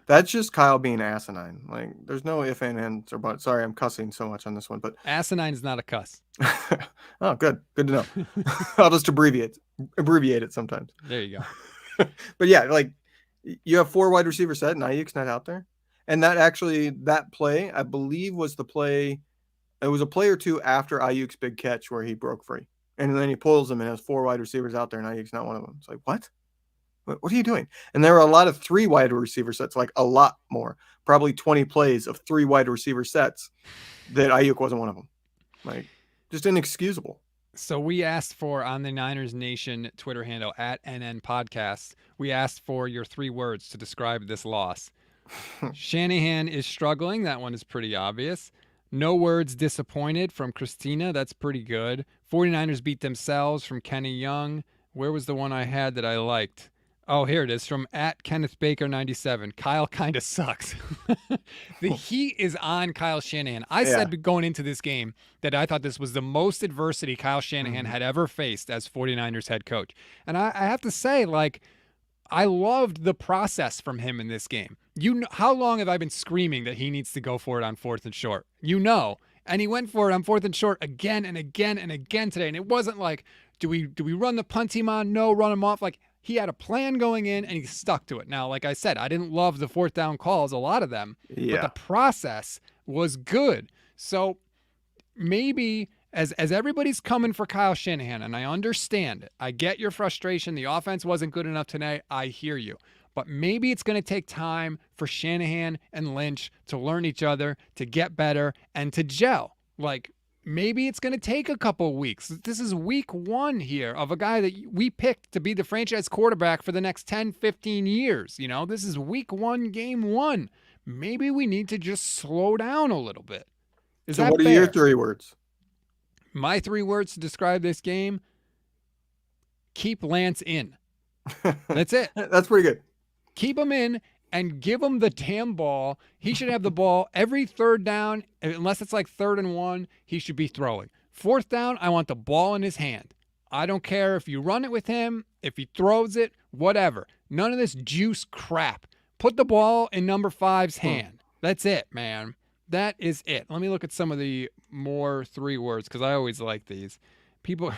That's just Kyle being asinine. Like, there's no if, ands, or buts. Sorry, I'm cussing so much on this one, but asinine is not a cuss. Oh, good to know. I'll just abbreviate it sometimes. There you go. But yeah, like you have 4 wide receiver set and Aiyuk's not out there, and that play I believe was the play. It was a play or two after Aiyuk's big catch where he broke free. And then he pulls them and has 4 wide receivers out there, and Aiyuk's not one of them. It's like, what? What are you doing? And there were a lot of 3 wide receiver sets, like a lot more, probably 20 plays of 3 wide receiver sets that Aiyuk wasn't one of them. Like, just inexcusable. So we asked for on the Niners Nation Twitter handle at NN Podcast, we asked for your 3 words to describe this loss. Shanahan is struggling. That one is pretty obvious. No words, disappointed from Christina. That's pretty good. 49ers beat themselves from Kenny Young. Where was the one I had that I liked? Oh, here it is from at Kenneth Baker 97. Kyle kind of sucks. The heat is on Kyle Shanahan. I said going into this game that I thought this was the most adversity Kyle Shanahan had ever faced as 49ers head coach. And I have to say, like, I loved the process from him in this game. You know, how long have I been screaming that he needs to go for it on 4th and short? You know. And he went for it on 4th and short again and again and again today. And it wasn't like, do we run the punt team on? No, run him off. Like, he had a plan going in and he stuck to it. Now, like I said, I didn't love the 4th down calls, a lot of them, but the process was good. So maybe as everybody's coming for Kyle Shanahan, and I understand it, I get your frustration. The offense wasn't good enough tonight. I hear you. But maybe it's going to take time for Shanahan and Lynch to learn each other, to get better, and to gel. Like, maybe it's going to take a couple weeks. This is week 1 here of a guy that we picked to be the franchise quarterback for the next 10, 15 years. You know, this is week 1, game 1. Maybe we need to just slow down a little bit. So what are your 3 words? My 3 words to describe this game: keep Lance in. That's it. That's pretty good. Keep him in and give him the damn ball. He should have the ball every 3rd down, unless it's like 3rd and 1, he should be throwing. 4th down, I want the ball in his hand. I don't care if you run it with him, if he throws it, whatever. None of this juice crap. Put the ball in number 5's hand. That's it, man. That is it. Let me look at some of the more 3 words because I always like these. People,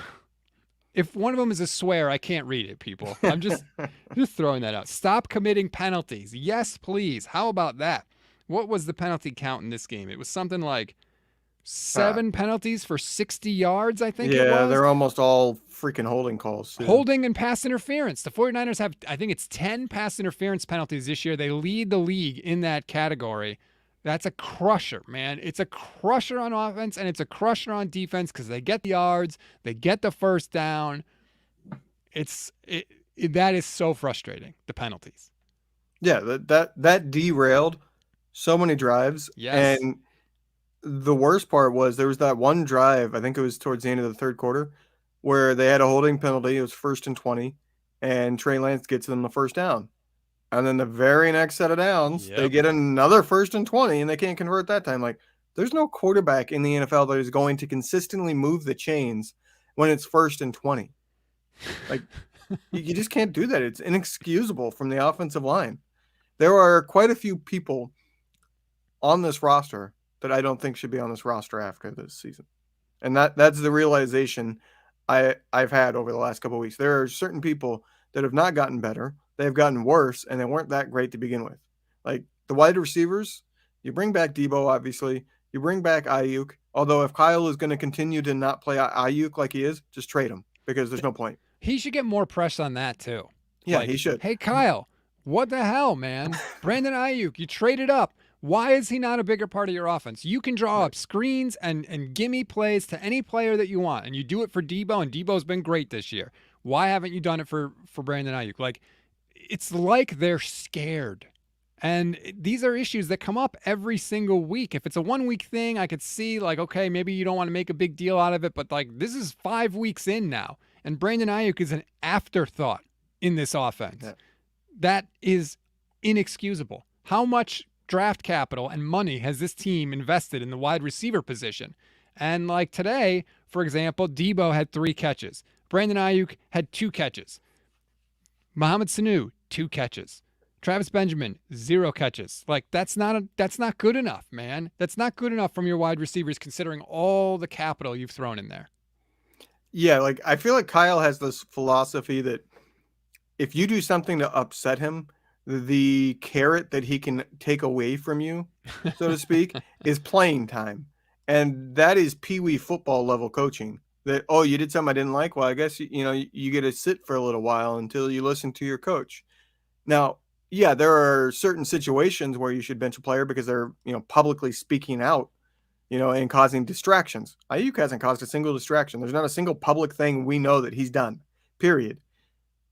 If one of them is a swear, I can't read it, people. I'm just throwing that out. Stop committing penalties. Yes, please. How about that? What was the penalty count in this game? It was something like Uh, 7 penalties for 60 yards, I think it yeah, was. they're almost all freaking holding calls too. Holding and pass interference. The 49ers have, I think it's 10 pass interference penalties this year. They lead the league in that category. That's a crusher, man. It's a crusher on offense and it's a crusher on defense because they get the yards, they get the first down. That is so frustrating, the penalties. Yeah, that derailed so many drives. Yes. And the worst part was there was that one drive, I think it was towards the end of the third quarter, where they had a holding penalty. It was 1st and 20, and Trey Lance gets them the first down. And then the very next set of downs, they Yep. get another 1st and 20, and they can't convert that time. Like, there's no quarterback in the NFL that is going to consistently move the chains when it's 1st and 20. Like, you just can't do that. It's inexcusable from the offensive line. There are quite a few people on this roster that I don't think should be on this roster after this season. And that's the realization I've had over the last couple of weeks. There are certain people that have not gotten better. They've gotten worse, and they weren't that great to begin with. Like the wide receivers, you bring back Debo, obviously. You bring back Aiyuk. Although if Kyle is going to continue to not play Aiyuk like he is, just trade him because there's no point. He should get more press on that too. Yeah, he Like, should. hey Kyle, what the hell, man? Brandon Aiyuk, you traded up. Why is he not a bigger part of your offense? You can draw up screens and gimme plays to any player that you want, and you do it for Debo, and Debo's been great this year. Why haven't you done it for Brandon Aiyuk? Like, it's like they're scared. And these are issues that come up every single week. If it's a 1 week thing, I could see like, okay, maybe you don't want to make a big deal out of it, but like this is 5 weeks in now, and Brandon Aiyuk is an afterthought in this offense. Yeah. That is inexcusable. How much draft capital and money has this team invested in the wide receiver position? And like today, for example, Debo had 3 catches. Brandon Aiyuk had 2 catches. Mohamed Sanu, 2 catches. Travis Benjamin, 0 catches. Like that's not good enough, man. That's not good enough from your wide receivers considering all the capital you've thrown in there. Yeah, like I feel like Kyle has this philosophy that if you do something to upset him, the carrot that he can take away from you, so to speak, is playing time. And that is peewee football level coaching. That, oh, you did something I didn't like? Well, I guess, you get to sit for a little while until you listen to your coach. Now, yeah, there are certain situations where you should bench a player because they're, publicly speaking out, and causing distractions. Aiyuk hasn't caused a single distraction. There's not a single public thing we know that he's done, period.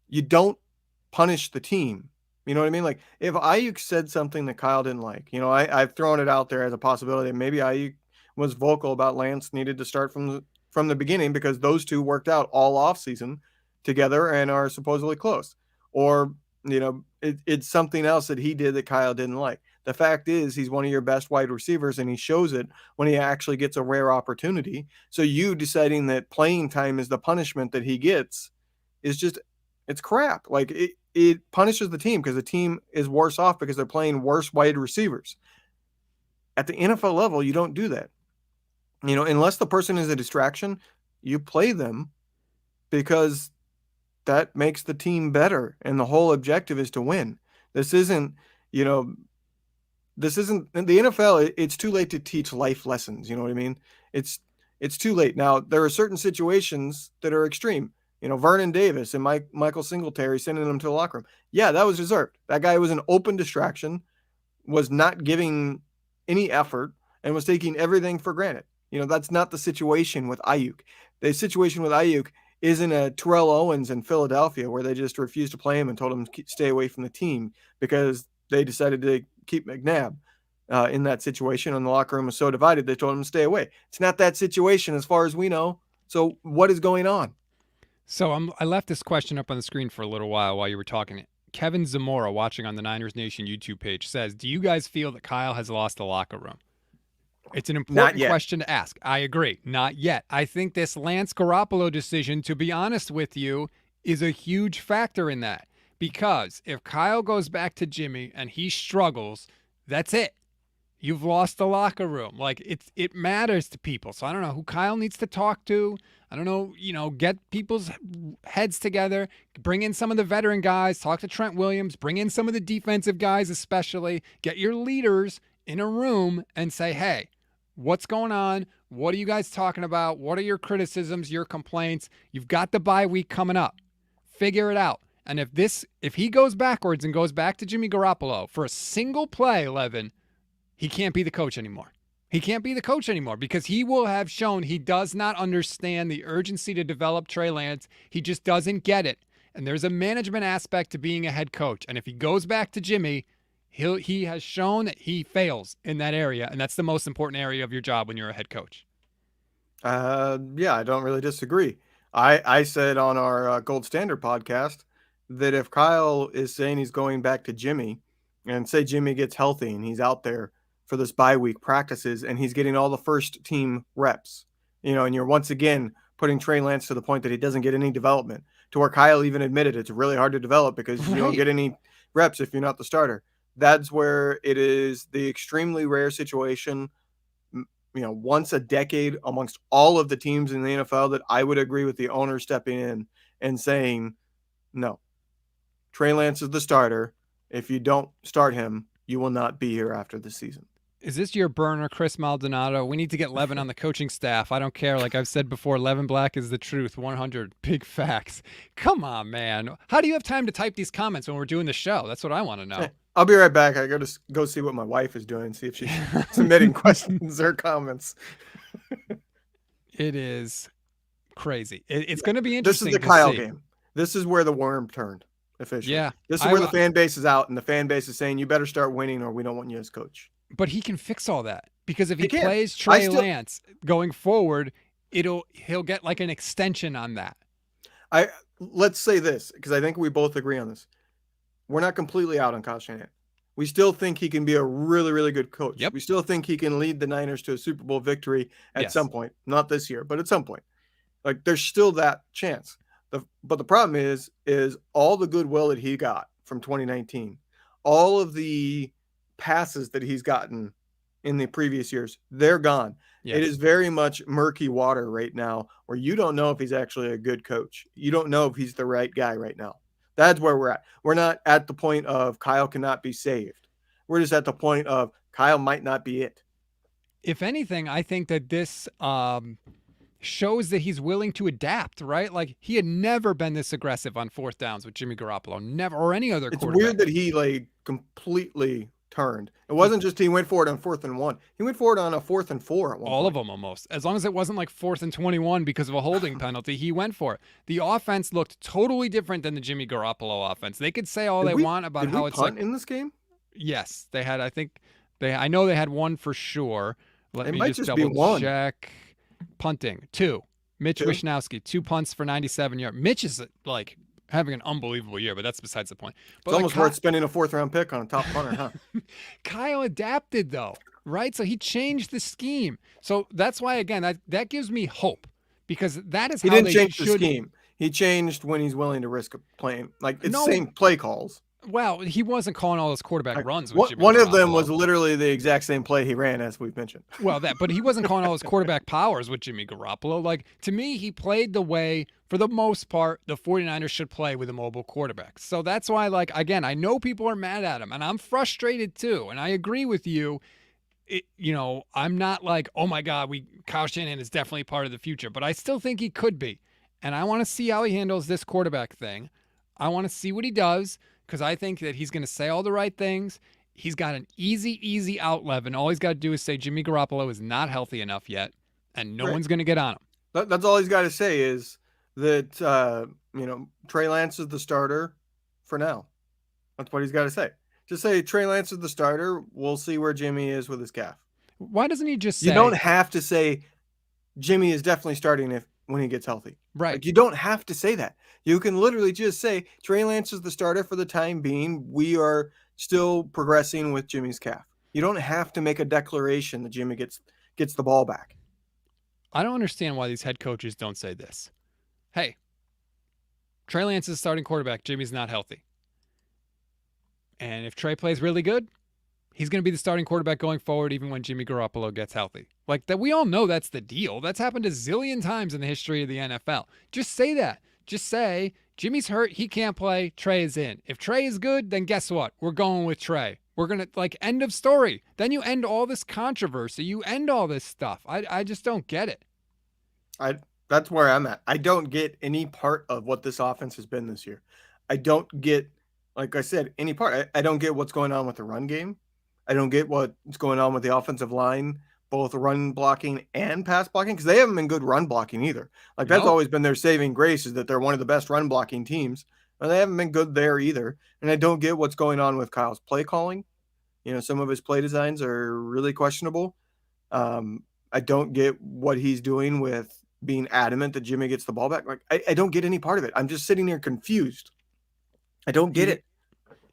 You don't punish the team. You know what I mean? Like if Aiyuk said something that Kyle didn't like, I've thrown it out there as a possibility. Maybe Aiyuk was vocal about Lance needed to start from the beginning because those two worked out all offseason together and are supposedly close. Or, it's something else that he did that Kyle didn't like. The fact is he's one of your best wide receivers and he shows it when he actually gets a rare opportunity. So you deciding that playing time is the punishment that he gets is just, it's crap. Like it punishes the team because the team is worse off because they're playing worse wide receivers. At the NFL level, you don't do that. Unless the person is a distraction, you play them because that makes the team better. And the whole objective is to win. This isn't in the NFL. It's too late to teach life lessons. You know what I mean? It's too late. Now, there are certain situations that are extreme. Vernon Davis and Michael Singletary sending them to the locker room. Yeah, that was deserved. That guy was an open distraction, was not giving any effort, and was taking everything for granted. That's not the situation with Aiyuk. The situation with Aiyuk isn't a Terrell Owens in Philadelphia where they just refused to play him and told him to stay away from the team because they decided to keep McNabb in that situation, and the locker room was so divided they told him to stay away. It's not that situation as far as we know. So what is going on? So I left this question up on the screen for a little while you were talking. Kevin Zamora, watching on the Niners Nation YouTube page, says, do you guys feel that Kyle has lost the locker room? It's an important question to ask. I agree. Not yet. I think this Lance Garoppolo decision, to be honest with you, is a huge factor in that. Because if Kyle goes back to Jimmy and he struggles, that's it. You've lost the locker room. Like it matters to people. So I don't know who Kyle needs to talk to. I don't know, get people's heads together, bring in some of the veteran guys, talk to Trent Williams, bring in some of the defensive guys especially, get your leaders in a room and say, "Hey, what's going on? What are you guys talking about? What are your criticisms, your complaints? You've got the bye week coming up. Figure it out." And if he goes backwards and goes back to Jimmy Garoppolo for a single play, Levin, he can't be the coach anymore. He can't be the coach anymore because he will have shown he does not understand the urgency to develop Trey Lance. He just doesn't get it. And there's a management aspect to being a head coach. And if he goes back to Jimmy, he has shown that he fails in that area. And that's the most important area of your job when you're a head coach. Yeah, I don't really disagree. I said on our Gold Standard podcast that if Kyle is saying he's going back to Jimmy, and say Jimmy gets healthy and he's out there for this bye week practices and he's getting all the first team reps, and you're once again putting Trey Lance to the point that he doesn't get any development, to where Kyle even admitted it's really hard to develop because you don't get any reps if you're not the starter. That's where it is the extremely rare situation, once a decade amongst all of the teams in the NFL, that I would agree with the owner stepping in and saying, no, Trey Lance is the starter. If you don't start him, you will not be here after the season. Is this your burner, Chris Maldonado? We need to get Levin on the coaching staff. I don't care. Like I've said before, Levin Black is the truth. 100 big facts. Come on, man. How do you have time to type these comments when we're doing the show? That's what I want to know. I'll be right back. I got to go see what my wife is doing, see if she's submitting questions or comments. It is crazy. It's going to be interesting. This is the Kyle game. This is where the worm turned officially. Yeah. This is where the fan base is out and the fan base is saying, you better start winning or we don't want you as coach. But he can fix all that because if he plays Trey Lance going forward, he'll get like an extension on that. Let's say this, because I think we both agree on this. We're not completely out on Kyle Shanahan. We still think he can be a really, really good coach. Yep. We still think he can lead the Niners to a Super Bowl victory at some point. Not this year, but at some point. Like there's still that chance. But the problem is all the goodwill that he got from 2019, all of the passes that he's gotten in the previous years, they're gone. Yes. It is very much murky water right now where you don't know if he's actually a good coach. You don't know if he's the right guy right now. That's where we're at. We're not at the point of Kyle cannot be saved. We're just at the point of Kyle might not be it. If anything, I think that this shows that he's willing to adapt, right? Like he had never been this aggressive on fourth downs with Jimmy Garoppolo, never, or any other quarterback. It's weird that he completely turned. It wasn't just he went for it on 4th and 1. He went for it on a 4th and 4 at one All point. of them almost. As long as it wasn't like 4th and 21 because of a holding penalty, he went for it. The offense looked totally different than the Jimmy Garoppolo offense. They could say all they want about how it's punt in this game. Yes, they had. I know they had one for sure. Let me just double check. Punting 2. Mitch Wishnowsky 2 punts for 97 yards. Mitch is like having an unbelievable year, but that's besides the point. But it's almost worth spending a 4th round pick on a top punter, huh? Kyle adapted though, right? So he changed the scheme. So that's why, again, that gives me hope because that is how he didn't change the scheme. He changed when he's willing to risk playing. Like it's the same play calls. Well, he wasn't calling all those quarterback runs. One of them was literally the exact same play he ran, as we've mentioned. Well, but he wasn't calling all those quarterback powers with Jimmy Garoppolo. Like, to me, he played the way, for the most part, the 49ers should play with a mobile quarterback. So that's why, again, I know people are mad at him, and I'm frustrated too, and I agree with you. I'm not like, oh my God, Kyle Shanahan is definitely part of the future, but I still think he could be. And I want to see how he handles this quarterback thing. I want to see what he does. Because I think that he's going to say all the right things. He's got an easy out, Levin. All he's got to do is say Jimmy Garoppolo is not healthy enough yet, and no one's going to get on him. That's all he's got to say is that, Trey Lance is the starter for now. That's what he's got to say. Just say Trey Lance is the starter. We'll see where Jimmy is with his calf. Why doesn't he just say... You don't have to say Jimmy is definitely starting when he gets healthy. Right. You don't have to say that. You can literally just say Trey Lance is the starter for the time being. We are still progressing with Jimmy's calf. You don't have to make a declaration that Jimmy gets the ball back. I don't understand why these head coaches don't say this. Hey, Trey Lance is starting quarterback. Jimmy's not healthy. And if Trey plays really good, He's going to be the starting quarterback going forward, even when Jimmy Garoppolo gets healthy. Like that, we all know that's the deal. That's happened a zillion times in the history of the NFL. Just say that. Just say Jimmy's hurt. He can't play. Trey is in. If Trey is good, then guess what? We're going with Trey. We're going to, like, end of story. Then you end all this controversy. You end all this stuff. I just don't get it. That's where I'm at. I don't get any part of what this offense has been this year. I don't get, like I said, any part. I don't get what's going on with the run game. I don't get what's going on with the offensive line, both run blocking and pass blocking, because they haven't been good run blocking either. Like, that's No. always been their saving grace, is that they're one of the best run blocking teams, and they haven't been good there either. And I don't get what's going on with Kyle's play calling. Some of his play designs are really questionable. I don't get what he's doing with being adamant that Jimmy gets the ball back. Like, I don't get any part of it. I'm just sitting here confused. I don't get it.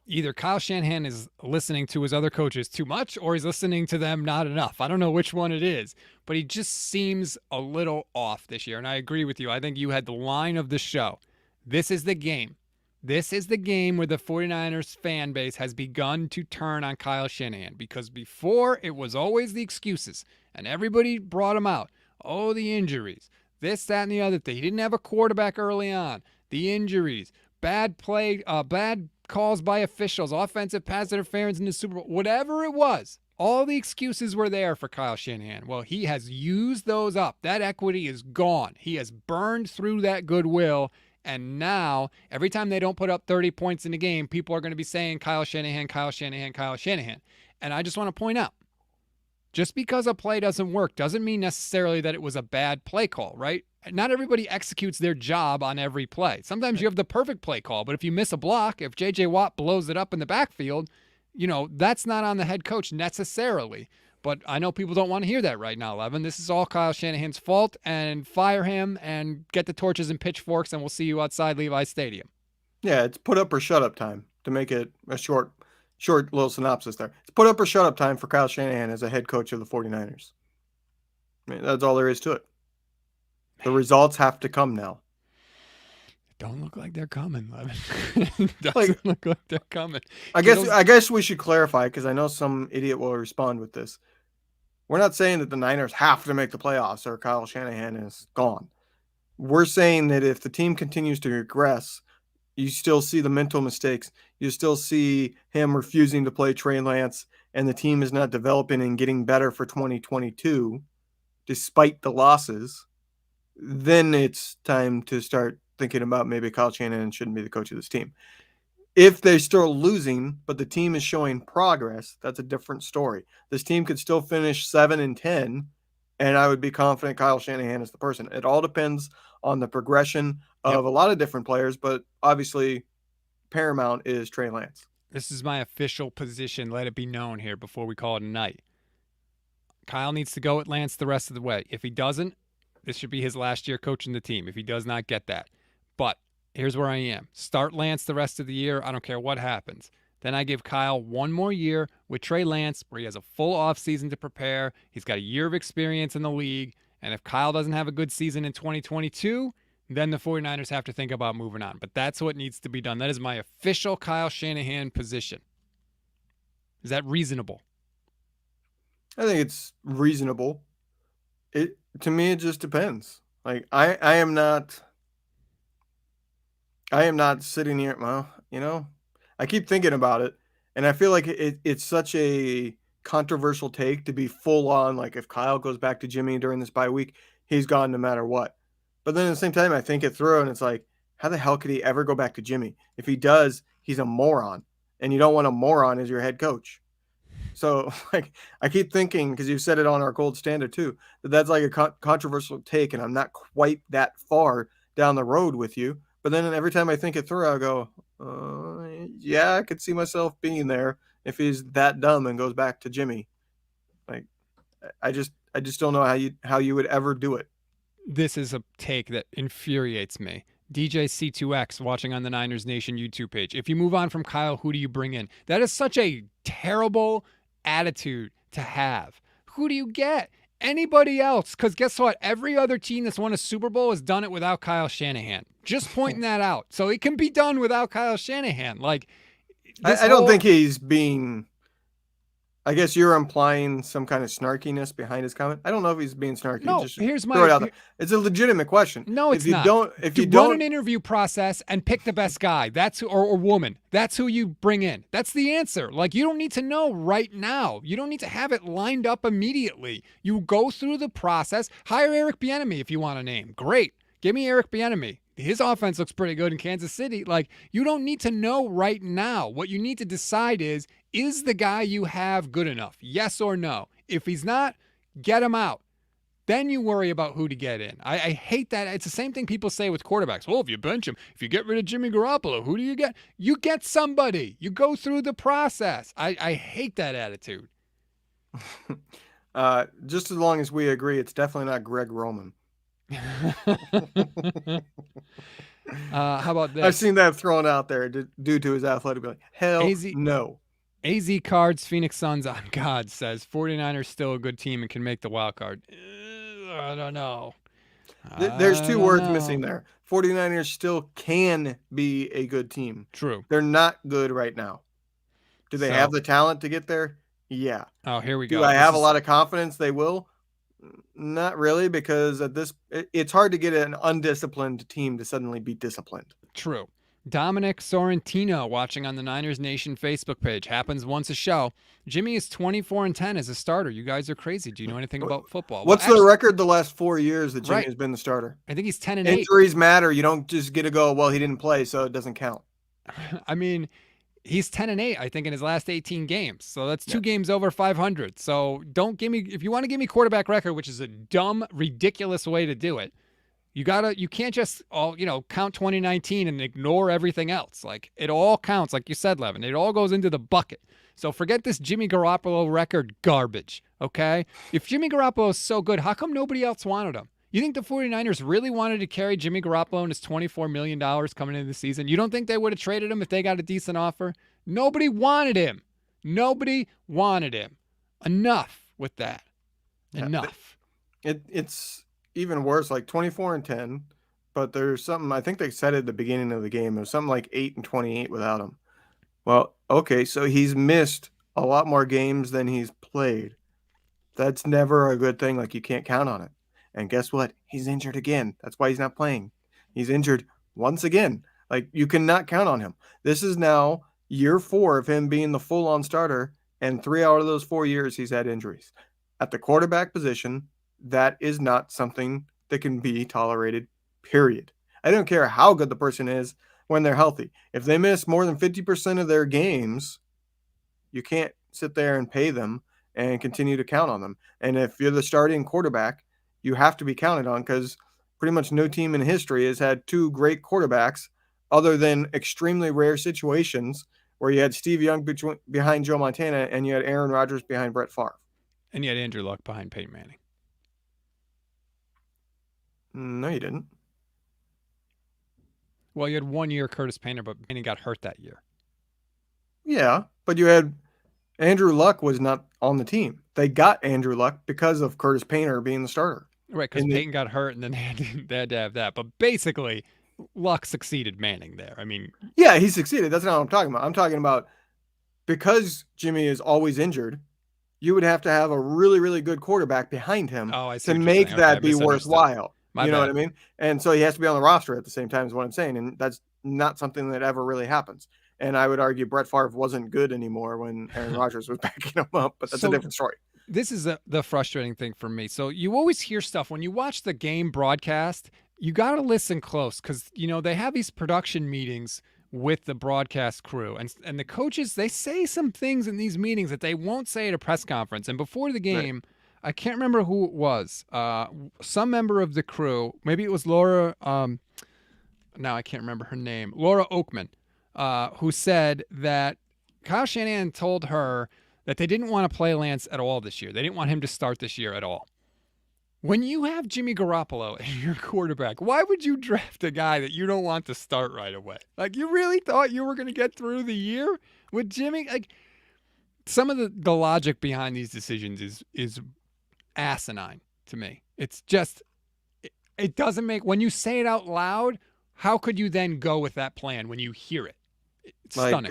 Either Kyle Shanahan is listening to his other coaches too much, or he's listening to them not enough. I don't know which one it is, but he just seems a little off this year. And I agree with you. I think you had the line of the show. This is the game. This is the game where the 49ers fan base has begun to turn on Kyle Shanahan, because before it was always the excuses and everybody brought him out. Oh, the injuries, this, that, and the other thing. He didn't have a quarterback early on. The injuries, bad play, bad calls by officials, offensive pass interference in the Super Bowl, whatever it was. All the excuses were there for Kyle Shanahan. Well, he has used those up. That equity is gone. He has burned through that goodwill. And now, every time they don't put up 30 points in a game, people are going to be saying Kyle Shanahan, Kyle Shanahan, Kyle Shanahan. And I just want to point out, just because a play doesn't work doesn't mean necessarily that it was a bad play call, right? Not everybody executes their job on every play. Sometimes you have the perfect play call, but if you miss a block, if J.J. Watt blows it up in the backfield, that's not on the head coach necessarily. But I know people don't want to hear that right now, Levin. This is all Kyle Shanahan's fault, and fire him and get the torches and pitchforks, and we'll see you outside Levi's Stadium. Yeah, it's put up or shut up time, to make it a short little synopsis there. It's put up or shut up time for Kyle Shanahan as a head coach of the 49ers. I mean, that's all there is to it. The results have to come now. Don't look like they're coming, Levin. Doesn't look like they're coming. I guess we should clarify, because I know some idiot will respond with this. We're not saying that the Niners have to make the playoffs or Kyle Shanahan is gone. We're saying that if the team continues to regress, you still see the mental mistakes. You still see him refusing to play Trey Lance, and the team is not developing and getting better for 2022, despite the losses. Then it's time to start thinking about maybe Kyle Shanahan shouldn't be the coach of this team. If they're still losing, but the team is showing progress, that's a different story. This team could still finish 7-10, and I would be confident Kyle Shanahan is the person. It all depends on the progression of a lot of different players, but obviously paramount is Trey Lance. This is my official position. Let it be known here before we call it a night. Kyle needs to go at Lance the rest of the way. If he doesn't, this should be his last year coaching the team, if he does not get that. But here's where I am. Start Lance the rest of the year. I don't care what happens. Then I give Kyle one more year with Trey Lance, where he has a full offseason to prepare. He's got a year of experience in the league. And if Kyle doesn't have a good season in 2022, then the 49ers have to think about moving on. But that's what needs to be done. That is my official Kyle Shanahan position. Is that reasonable? I think it's reasonable. To me, it just depends. Like, I am not sitting here. Well, I keep thinking about it, and I feel like it's such a controversial take to be full on. Like, if Kyle goes back to Jimmy during this bye week, he's gone no matter what. But then at the same time, I think it through, and it's like, how the hell could he ever go back to Jimmy? If he does, he's a moron, and you don't want a moron as your head coach. So, like, I keep thinking, because you said it on our gold standard too, that's like a controversial take, and I'm not quite that far down the road with you. But then every time I think it through, I go, yeah, I could see myself being there if he's that dumb and goes back to Jimmy. Like, I just don't know how you would ever do it. This is a take that infuriates me. DJ C2X watching on the Niners Nation YouTube page. If you move on from Kyle, who do you bring in? That is such a terrible attitude to have. Who do you get? Anybody else? Because guess what? Every other team that's won a Super Bowl has done it without Kyle Shanahan. Just pointing that out. So it can be done without Kyle Shanahan. Like, I don't think he's being I guess you're implying some kind of snarkiness behind his comment. I don't know if he's being snarky. No, Just here's throw it my. out there. It's a legitimate question. No, If it's you not. don't, if To you run an don't, interview process and pick the best guy, that's who, or woman, that's who you bring in. That's the answer. Like, you don't need to know right now. You don't need to have it lined up immediately. You go through the process. Hire Eric Bieniemy if you want a name. Great. Give me Eric Bieniemy. His offense looks pretty good in Kansas City. Like, you don't need to know right now. What you need to decide is the guy you have good enough? Yes or no? If he's not, get him out. Then you worry about who to get in. I hate that. It's the same thing people say with quarterbacks. Well, if you bench him, if you get rid of Jimmy Garoppolo, who do you get? You get somebody. You go through the process. I hate that attitude. just as long as we agree, it's definitely not Greg Roman. How about this? I've seen that thrown out there due to his athletic ability. Hell no. AZ Cards Phoenix Suns on God says 49ers still a good team and can make the wild card. I don't know. There's two words missing there. 49ers still can be a good team. True. They're not good right now. Do they have the talent to get there? Yeah. Oh, here we go. Do I have a lot of confidence they will? Not really, because it's hard to get an undisciplined team to suddenly be disciplined. True. Dominic Sorrentino watching on the Niners Nation Facebook page. Happens once a show. Jimmy is 24-10 as a starter. You guys are crazy. Do you know anything about football? What's the record the last 4 years that Jimmy has been the starter? I think he's 10-8. Injuries matter. You don't just get to go, well, he didn't play, so it doesn't count. I mean, he's 10-8, I think, in his last 18 games. So that's 2 games over 500. So don't give me, if you want to give me quarterback record, which is a dumb, ridiculous way to do it, you can't just count 2019 and ignore everything else. Like, it all counts, like you said, Levin. It all goes into the bucket. So forget this Jimmy Garoppolo record garbage, okay? If Jimmy Garoppolo is so good, how come nobody else wanted him? You think the 49ers really wanted to carry Jimmy Garoppolo and his $24 million coming into the season? You don't think they would have traded him if they got a decent offer? Nobody wanted him. Nobody wanted him. Enough with that. Enough. It's even worse, like 24-10, but there's something, I think they said at the beginning of the game, it was something like 8-28 without him. Well, okay, so he's missed a lot more games than he's played. That's never a good thing. Like, you can't count on it. And guess what? He's injured again. That's why he's not playing. He's injured once again. Like, you cannot count on him. This is now year 4 of him being the full-on starter, and 3 out of those 4 years he's had injuries. At the quarterback position, that is not something that can be tolerated, period. I don't care how good the person is when they're healthy. If they miss more than 50% of their games, you can't sit there and pay them and continue to count on them. And if you're the starting quarterback, you have to be counted on, because pretty much no team in history has had 2 great quarterbacks other than extremely rare situations where you had Steve Young behind Joe Montana and you had Aaron Rodgers behind Brett Favre. And you had Andrew Luck behind Peyton Manning. No, you didn't. Well, you had 1 year Curtis Painter, but Manning got hurt that year. Yeah, but you had Andrew Luck was not on the team. They got Andrew Luck because of Curtis Painter being the starter. Right, because Peyton got hurt, and then they had to have that. But basically, Luck succeeded Manning there. I mean, yeah, he succeeded. That's not what I'm talking about. I'm talking about because Jimmy is always injured, you would have to have a really, really good quarterback behind him to make that be worthwhile. You know what I mean? And so he has to be on the roster at the same time is what I'm saying. And that's not something that ever really happens. And I would argue Brett Favre wasn't good anymore when Aaron Rodgers was backing him up, but that's a different story. This is the frustrating thing for me. So you always hear stuff when you watch the game broadcast, you got to listen close because, they have these production meetings with the broadcast crew and the coaches, they say some things in these meetings that they won't say at a press conference. And before the game, right. I can't remember who it was. Some member of the crew, maybe it was Laura. Now I can't remember her name. Laura Oakman, who said that Kyle Shanahan told her that they didn't want to play Lance at all this year. They didn't want him to start this year at all. When you have Jimmy Garoppolo as your quarterback, why would you draft a guy that you don't want to start right away? Like, you really thought you were going to get through the year with Jimmy? Like, some of the logic behind these decisions is asinine to me. It's just, it doesn't make, when you say it out loud, how could you then go with that plan when you hear it? It's stunning.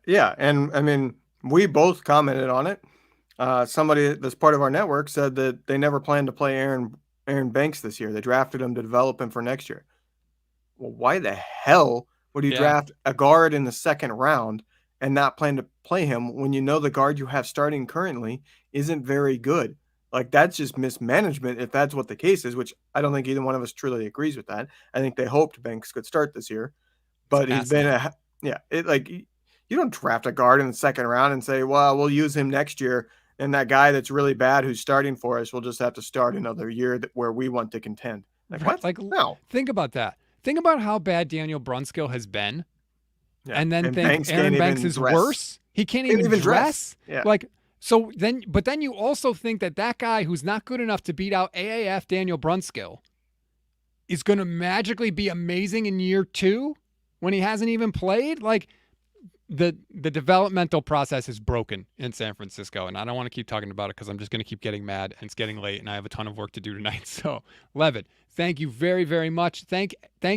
Yeah. And I mean, we both commented on it. Somebody that's part of our network said that they never planned to play Aaron Banks this year. They drafted him to develop him for next year. Well, why the hell would you Yeah, draft a guard in the second round and not plan to play him when you know the guard you have starting currently isn't very good? Like, that's just mismanagement if that's what the case is, which I don't think either one of us truly agrees with that. I think they hoped Banks could start this year, it's but he's been asinine. you don't draft a guard in the second round and say, well, we'll use him next year. And that guy that's really bad who's starting for us will just have to start another year where we want to contend. Like, Right. what? Like, No. think about that. Think about how bad Daniel Brunskill has been, Yeah. and then And think Banks can't Aaron Banks even is dress. worse. He can't Can't even even dress. dress. Yeah. Like, but then you also think that guy who's not good enough to beat out AAF Daniel Brunskill is going to magically be amazing in year 2 when he hasn't even played. Like, the developmental process is broken in San Francisco, and I don't want to keep talking about it because I'm just going to keep getting mad, and it's getting late, and I have a ton of work to do tonight. So, Levin, thank you very, very much. Thank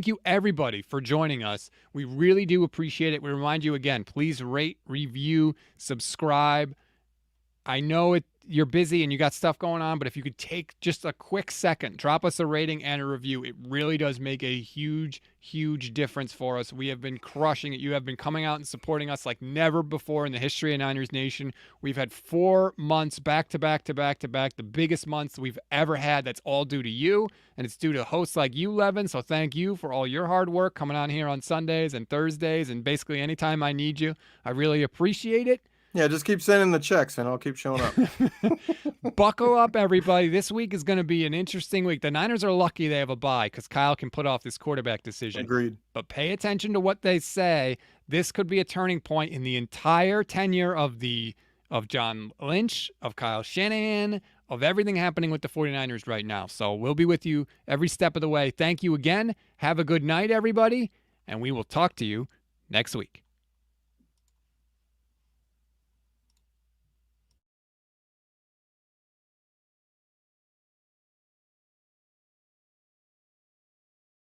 you everybody for joining us. We really do appreciate it. We remind you again, please rate, review, subscribe. I know you're busy and you got stuff going on, but if you could take just a quick second, drop us a rating and a review, it really does make a huge, huge difference for us. We have been crushing it. You have been coming out and supporting us like never before in the history of Niners Nation. We've had 4 months back to back to back to back, the biggest months we've ever had. That's all due to you, and it's due to hosts like you, Levin. So thank you for all your hard work coming on here on Sundays and Thursdays and basically anytime I need you. I really appreciate it. Yeah, just keep sending the checks and I'll keep showing up. Buckle up, everybody. This week is going to be an interesting week. The Niners are lucky they have a bye because Kyle can put off this quarterback decision. Agreed. But pay attention to what they say. This could be a turning point in the entire tenure of John Lynch, of Kyle Shanahan, of everything happening with the 49ers right now. So we'll be with you every step of the way. Thank you again. Have a good night, everybody, and we will talk to you next week.